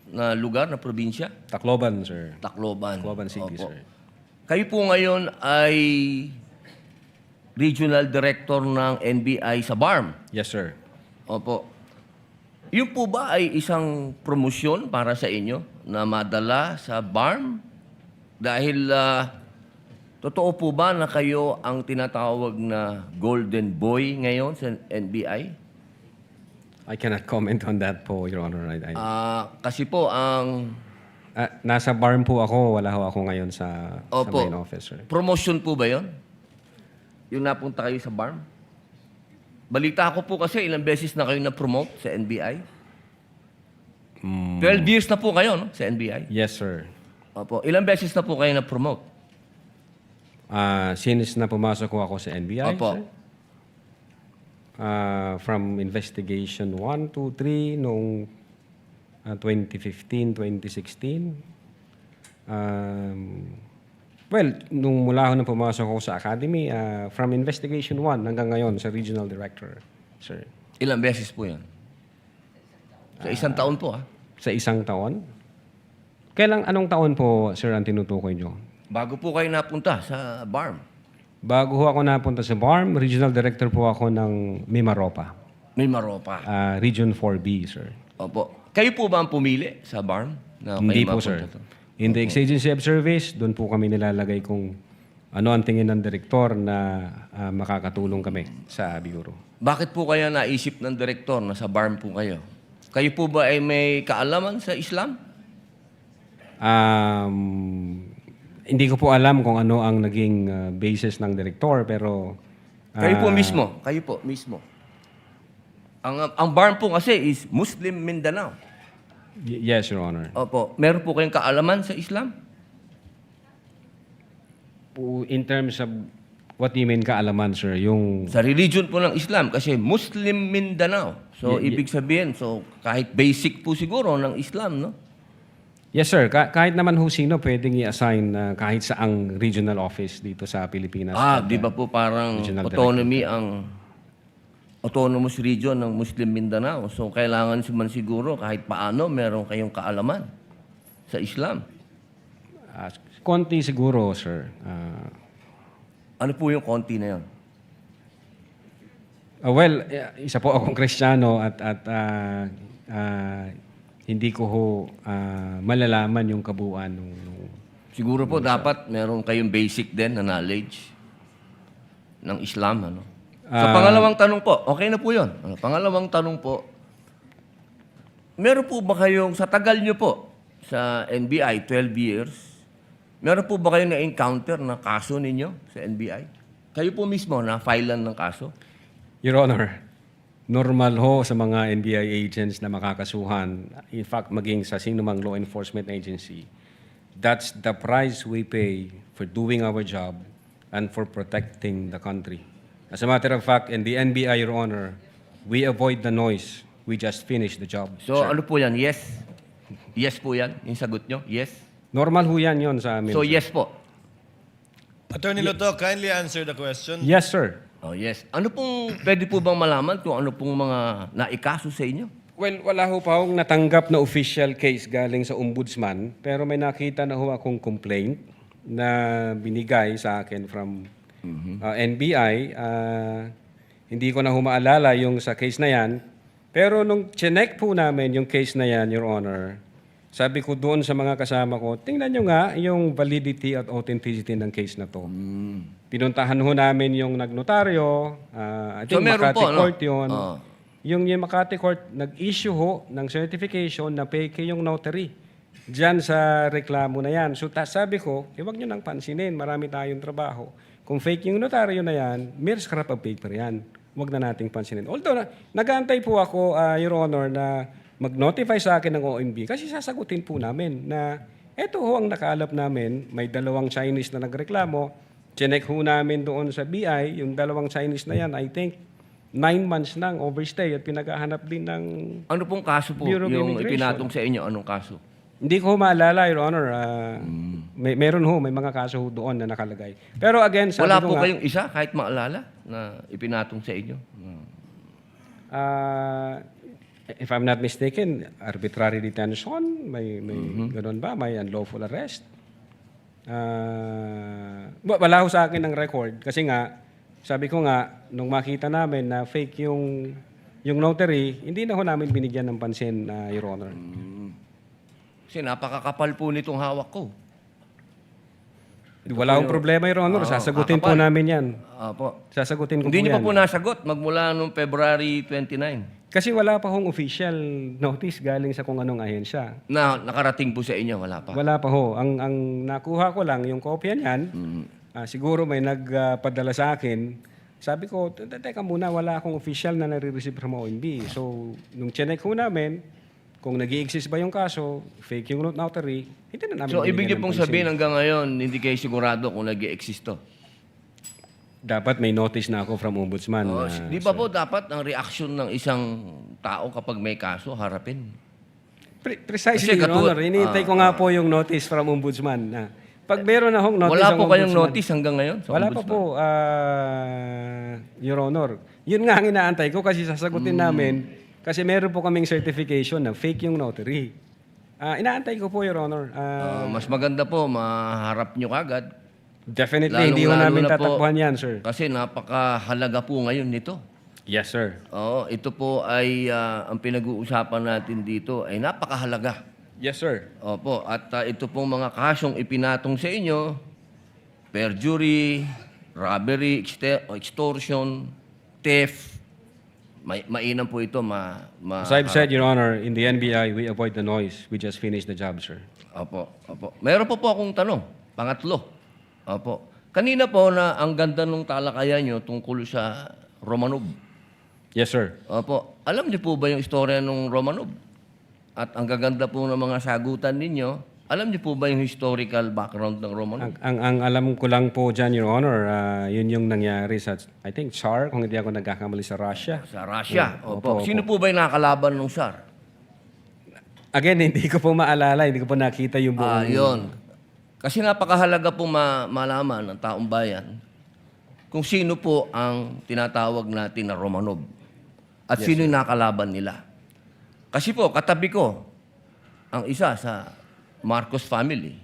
Speaker 3: na lugar, na probinsya?
Speaker 2: Tacloban, sir.
Speaker 3: Tacloban.
Speaker 2: Tacloban City,
Speaker 3: Opo.
Speaker 2: sir.
Speaker 3: Kayo po ngayon ay Regional Director ng NBI sa BARM.
Speaker 2: Yes, sir.
Speaker 3: Opo. Yun po ba ay isang promosyon para sa inyo na madala sa BARM? Dahil totoo po ba na kayo ang tinatawag na Golden Boy ngayon sa NBI?
Speaker 2: I cannot comment on that po, Your Honor.
Speaker 3: Kasi po ang
Speaker 2: Nasa BARM po ako. Wala ho ako ngayon sa
Speaker 3: Opo.
Speaker 2: main office, sir.
Speaker 3: promotion po ba yon? Yung napunta kayo sa BARM? Balita ko po kasi ilang beses na kayo na-promote sa NBI. 12 years na po kayo, no? Sa NBI.
Speaker 2: Yes, sir.
Speaker 3: Opo. Ilang beses na po kayo na-promote?
Speaker 2: Since na pumasok ko ako sa NBI,
Speaker 3: Opo.
Speaker 2: sir. From investigation 1, 2, 3 noong 2015, 2016. Well, nung mula ako na pumasok ako sa academy, from investigation 1 hanggang ngayon sa regional director, sir.
Speaker 3: Ilang beses po yan? Sa isang taon po,
Speaker 2: Sa isang taon? Anong taon po, sir, ang tinutukoy nyo?
Speaker 3: Bago po kayo napunta sa BARM.
Speaker 2: Bago ho ako napunta sa BARM, regional director po ako ng Mimaropa.
Speaker 3: May Maropa.
Speaker 2: Region 4B, sir.
Speaker 3: Opo. Kayo po ba ang pumili sa BARM? Na
Speaker 2: Hindi
Speaker 3: kayo
Speaker 2: po,
Speaker 3: mapunta
Speaker 2: sir.
Speaker 3: to?
Speaker 2: In the exigency of service, doon po kami nilalagay kung ano ang tingin ng direktor na makakatulong kami sa bureau.
Speaker 3: Bakit po kaya naisip ng direktor na sa BARM po kayo? Kayo po ba ay may kaalaman sa Islam?
Speaker 2: Hindi ko po alam kung ano ang naging basis ng direktor, pero...
Speaker 3: Kayo po mismo. Ang BARM po kasi is Muslim Mindanao.
Speaker 2: Yes, Your Honor.
Speaker 3: Opo. Meron po kayong kaalaman sa Islam?
Speaker 2: In terms of what do you mean kaalaman, sir? Yung...
Speaker 3: Sa religion po ng Islam kasi Muslim Mindanao. So, ibig sabihin, kahit basic po siguro ng Islam, no?
Speaker 2: Yes, sir. Kahit naman ho sino, pwedeng i-assign kahit saang regional office dito sa Pilipinas.
Speaker 3: Di ba po parang
Speaker 2: Regional
Speaker 3: autonomy ang autonomous region ng Muslim Mindanao. So, kailangan man siguro kahit paano meron kayong kaalaman sa Islam.
Speaker 2: Konti siguro, sir.
Speaker 3: Ano po yung konti na yun?
Speaker 2: Well, isa po akong Kristiyano at hindi ko ho malalaman yung kabuuan nung
Speaker 3: Siguro po dapat meron kayong basic din na knowledge ng Islam. Sa pangalawang tanong po, okay na po yun. Pangalawang tanong po, meron po ba kayong, sa tagal nyo po, sa NBI, 12 years, meron po ba kayong na-encounter na kaso ninyo sa NBI? Kayo po mismo na-filean ng kaso?
Speaker 2: Your Honor, normal ho sa mga NBI agents na makakasuhan, in fact, maging sa sinumang law enforcement agency, that's the price we pay for doing our job and for protecting the country. As a matter of fact, in the NBI, Your Honor, we avoid the noise. We just finish the job.
Speaker 3: So
Speaker 2: sir.
Speaker 3: ano po yan? Yes? Yes po yan? Yung sagot nyo? Yes?
Speaker 2: Normal ho yan yun sa amin.
Speaker 3: So
Speaker 2: sir.
Speaker 3: yes po?
Speaker 4: Attorney Loto, kindly answer the question.
Speaker 2: Yes, sir.
Speaker 3: Oh yes. Ano pong, pwede po bang malaman kung ano pong mga naikaso sa inyo?
Speaker 2: Well, wala ho pa akong natanggap na official case galing sa ombudsman, pero may nakita na ho akong complaint na binigay sa akin from NBI. Hindi ko na ho maalala yung sa case na yan. Pero nung chinek po namin yung case na yan, Your Honor, sabi ko doon sa mga kasama ko, tingnan nyo nga yung validity at authenticity ng case na to. Pinuntahan ho namin yung nagnotaryo, I think
Speaker 3: So, meron
Speaker 2: Makati
Speaker 3: po, no?
Speaker 2: Court yun.
Speaker 3: Ah.
Speaker 2: Yung Makati Court, nag-issue ho ng certification na fake yung notary diyan sa reklamo na yan. So sabi ko, huwag nyo nang pansinin, marami tayong trabaho. Kung fake yung notaryo na yan, mere scrap of paper yan. Huwag na nating pansinin. Although, nag-aantay po ako, Your Honor, na mag-notify sa akin ng OMB kasi sasagutin po namin na eto ho ang nakaalap namin, may dalawang Chinese na nagreklamo, chinek ho namin doon sa BI, yung dalawang Chinese na yan, I think, 9 months nang overstay at pinaghahanap din ng...
Speaker 3: Ano pong kaso po
Speaker 2: Bureau of
Speaker 3: yung
Speaker 2: Immigration.
Speaker 3: ipinatong sa inyo? Anong kaso?
Speaker 2: Hindi ko maalala, Your Honor. Meron ho, may mga kaso ho doon na nakalagay. Pero again, sabi
Speaker 3: Wala
Speaker 2: ko
Speaker 3: po
Speaker 2: nga,
Speaker 3: kayong isa kahit maalala na ipinatong sa inyo?
Speaker 2: if I'm not mistaken, arbitrary detention, may ganun ba? May unlawful arrest? Wala ho sa akin ng record kasi nga, sabi ko nga, nung makita namin na fake yung notary, hindi na ho namin binigyan ng pansin, Your Honor.
Speaker 3: Kasi napakakapal po nitong hawak ko.
Speaker 2: Wala akong problema, Your Honor. Sasagutin po
Speaker 3: kakapal.
Speaker 2: namin yan.
Speaker 3: Apo.
Speaker 2: Sasagutin ko
Speaker 3: Hindi
Speaker 2: po
Speaker 3: niyo
Speaker 2: yan.
Speaker 3: pa po nasagot magmula noong February 29
Speaker 2: Kasi wala pa hong official notice galing sa kung anong ahensya.
Speaker 3: na nakarating po sa inyo. Wala pa.
Speaker 2: Wala pa ho. Ang nakuha ko lang, yung kopya niyan, siguro may nagpadala sa akin. Sabi ko, teka muna, wala akong official na nare-receive from OMB. So, nung chinek ho namin, kung nag-i-exist ba yung kaso, fake yung notary, hindi na namin
Speaker 3: So, ibig
Speaker 2: binigyan
Speaker 3: niyo
Speaker 2: ng
Speaker 3: pong
Speaker 2: pansin.
Speaker 3: sabihin hanggang ngayon, hindi kayo sigurado kung nag-i-exist to.
Speaker 2: Dapat may notice na ako from ombudsman.
Speaker 3: Di ba po dapat ang reaction ng isang tao kapag may kaso, harapin?
Speaker 2: Precisely,
Speaker 3: Kasi
Speaker 2: Your Honor. Hinihintay ko nga po yung notice from ombudsman. Pag meron na hong notice
Speaker 3: Wala
Speaker 2: ang
Speaker 3: po kayong
Speaker 2: ombudsman-
Speaker 3: notice hanggang ngayon sa
Speaker 2: Wala pa
Speaker 3: ombudsman?
Speaker 2: po, Your Honor. Yun nga ang inaantay ko kasi sasagutin namin kasi meron po kaming certification na fake yung notary. Inaantay ko po, Your Honor.
Speaker 3: Mas maganda po, maharap nyo kagad.
Speaker 2: Definitely, hindi ko
Speaker 3: Lalong-lalo
Speaker 2: namin
Speaker 3: na po,
Speaker 2: tatakbuhan yan, sir.
Speaker 3: Kasi napakahalaga po ngayon nito.
Speaker 2: Yes, sir.
Speaker 3: Oo, ito po ay ang pinag-uusapan natin dito ay napakahalaga.
Speaker 2: Yes, sir.
Speaker 3: Opo, at ito pong mga kasong ipinatong sa inyo, perjury, robbery, extortion, theft, mainam po ito
Speaker 2: As I've said, Your Honor, in the NBI, we avoid the noise. We just finish the job, sir.
Speaker 3: Opo, opo. Meron po akong tanong, pangatlo. Opo. Kanina po na ang ganda ng talakayan nyo tungkol sa Romanov.
Speaker 2: Yes, sir.
Speaker 3: Opo. Alam niyo po ba yung istorya ng Romanov? At ang gaganda po ng mga sagutan ninyo, alam niyo po ba yung historical background ng Romanov?
Speaker 2: Ang alam ko lang po dyan, Your Honor, yun yung nangyari sa, I think, Tsar, kung hindi ako nagkakamali sa Russia.
Speaker 3: Sa Russia.
Speaker 2: Opo,
Speaker 3: Opo. Sino po ba yung nakakalaban ng Tsar?
Speaker 2: Again, hindi ko po maalala, hindi ko po nakita yung buong...
Speaker 3: Yun. Kasi napakahalaga po malaman ng taong bayan kung sino po ang tinatawag natin na Romanov at sino yung nakalaban nila. Kasi po, katabi ko ang isa sa Marcos family.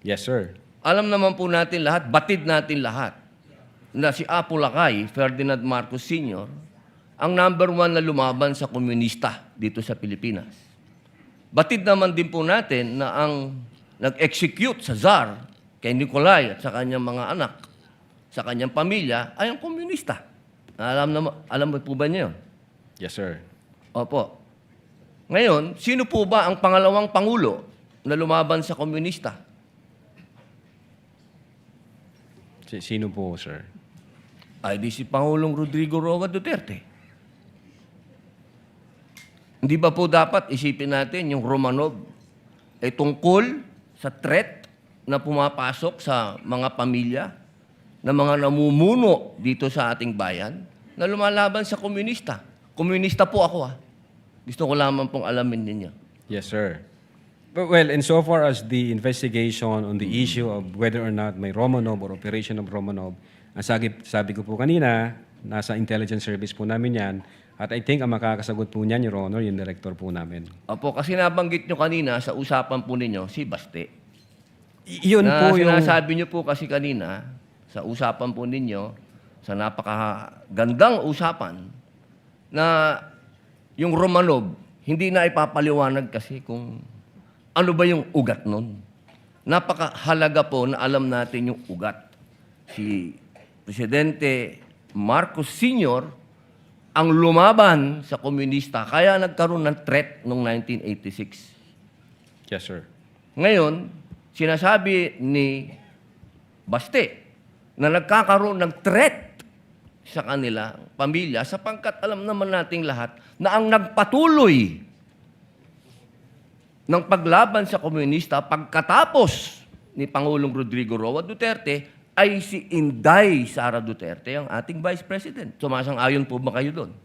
Speaker 2: Yes, sir.
Speaker 3: Alam naman po natin lahat, batid natin lahat, na si Apo Lakay, Ferdinand Marcos Sr., ang number 1 na lumaban sa komunista dito sa Pilipinas. Batid naman din po natin na ang nag-execute sa Tsar kay Nikolai at sa kanyang mga anak, sa kanyang pamilya, ay ang komunista. Alam mo po ba niyo?
Speaker 2: Yes, sir.
Speaker 3: Opo. Ngayon, sino po ba ang pangalawang pangulo na lumaban sa komunista?
Speaker 2: Sino po, sir?
Speaker 3: Ay di si Pangulong Rodrigo Roa Duterte. Hindi ba po dapat isipin natin yung Romanov ay tungkol sa threat na pumapasok sa mga pamilya na mga namumuno dito sa ating bayan na lumalaban sa komunista. Komunista po ako Gusto ko lamang pong alamin ninyo.
Speaker 2: Yes, sir. Well, insofar as the investigation on the issue of whether or not may Romanov or operation of Romanov, ang sabi ko po kanina, nasa intelligence service po namin yan, at I think ang makakasagot po niyan, Your Honor, yung director po namin.
Speaker 3: Opo, kasi nabanggit nyo kanina sa usapan po ninyo, si Baste.
Speaker 2: Yun
Speaker 3: Na
Speaker 2: po yung...
Speaker 3: sinasabi nyo po kasi kanina, sa usapan po ninyo, sa napakagandang usapan, na yung Romanov, hindi na ipapaliwanag kasi kung ano ba yung ugat nun. Napakahalaga po na alam natin yung ugat. Si Presidente Marcos Sr. ang lumaban sa komunista, kaya nagkaroon ng threat noong 1986.
Speaker 2: Yes, sir.
Speaker 3: Ngayon, sinasabi ni Baste na nagkakaroon ng threat sa kanila, pamilya, sapagkat alam naman nating lahat na ang nagpatuloy ng paglaban sa komunista pagkatapos ni Pangulong Rodrigo Roa Duterte ay si Inday Sara Duterte, ang ating Vice President. Sumasang-ayon po ba kayo doon?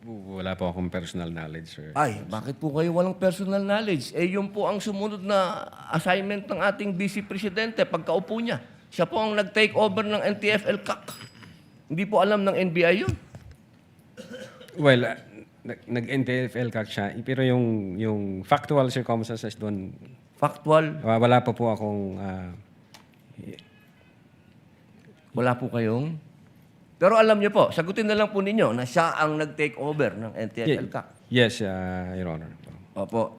Speaker 2: Wala po akong personal knowledge, sir.
Speaker 3: Ay, bakit po kayo walang personal knowledge? Eh, yun po ang sumunod na assignment ng ating Vice Presidente pagkaupo niya. Siya po ang nag-take over ng NTF-ELCAC. Hindi po alam ng NBI yun.
Speaker 2: Well, nag-NTF-ELCAC siya, pero yung factual circumstances doon,
Speaker 3: Factual,
Speaker 2: wala pa po akong...
Speaker 3: wala po kayong... Pero alam niyo po, sagutin na lang po ninyo na siya ang nag-take over ng NTF-ELCAC.
Speaker 2: Yes, Your Honor.
Speaker 3: Opo.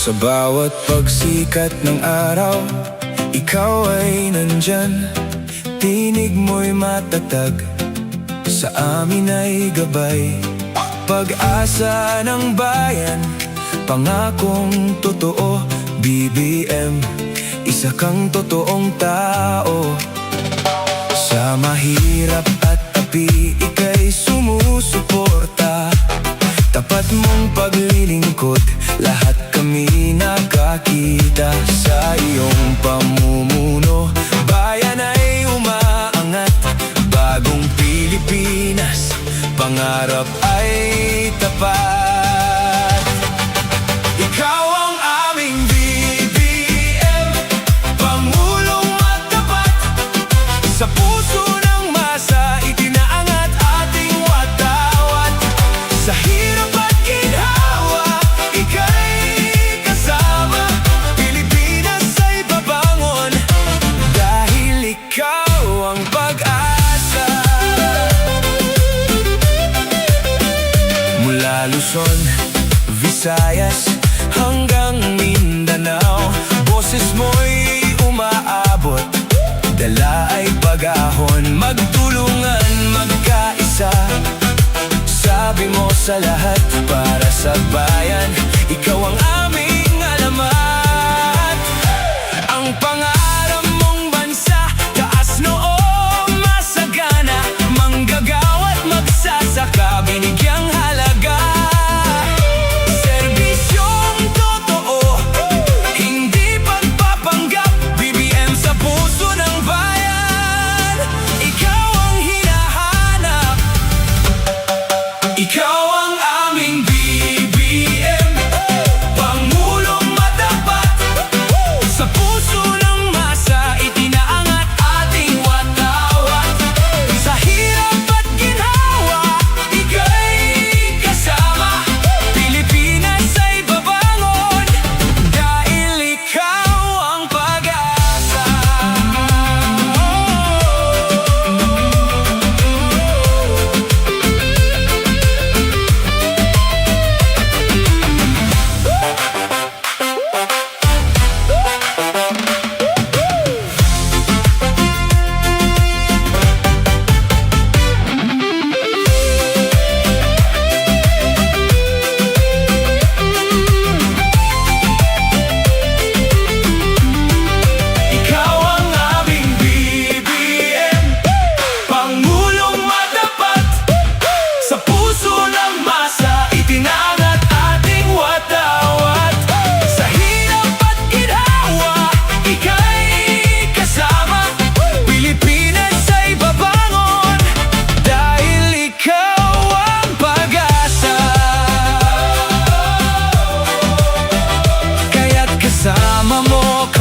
Speaker 13: Sa bawat pagsikat ng araw, ikaw ay nandyan. Tinig mo'y matatag, sa amin ay gabay. Pag-asa ng bayan, pangakong totoo. BBM, isa kang totoong tao. Sa mahirap at api, ika'y sumusuporta. Tapat mong paglilingkod, lahat kami nakakita. Sa iyong pamumuno, bayan ay umaangat. Bagong Pilipinas, pangarap ay tapat. Ikaw ang aming BBM, pangulong matapat. Sa puso ng masa, itinaangat ating watawat. Sa hirap at ginhawa, ika'y kasama. Pilipinas ay babangon, dahil ikaw ang pag-asa. Mula Luzon, Visayas, hanggang Mindanao, boses mo'y umaabot, dala ay pag-ahon. Magtulungan, magkaisa, sabi mo sa lahat, para sa bayan, ikaw ang aming alamat. Ang pangarap mong bansa, taas noo, masagana. Manggagawa't magsasaka, binigyang halaga. Serbisyong totoo, hindi pagpapanggap. BBM sa puso ng bayan, ikaw ang hinahanap. Ikaw ang aming BBM,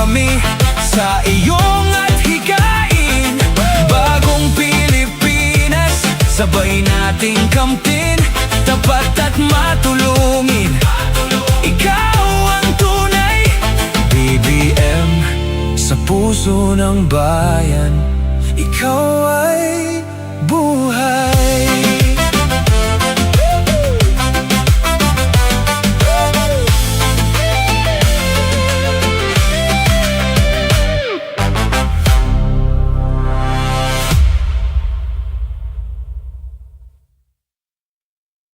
Speaker 13: kami sa iyong at hikain. Bagong Pilipinas, sabay nating kamtin, tapat at matulungin. Ikaw ang tunay, BBM sa puso ng bayan.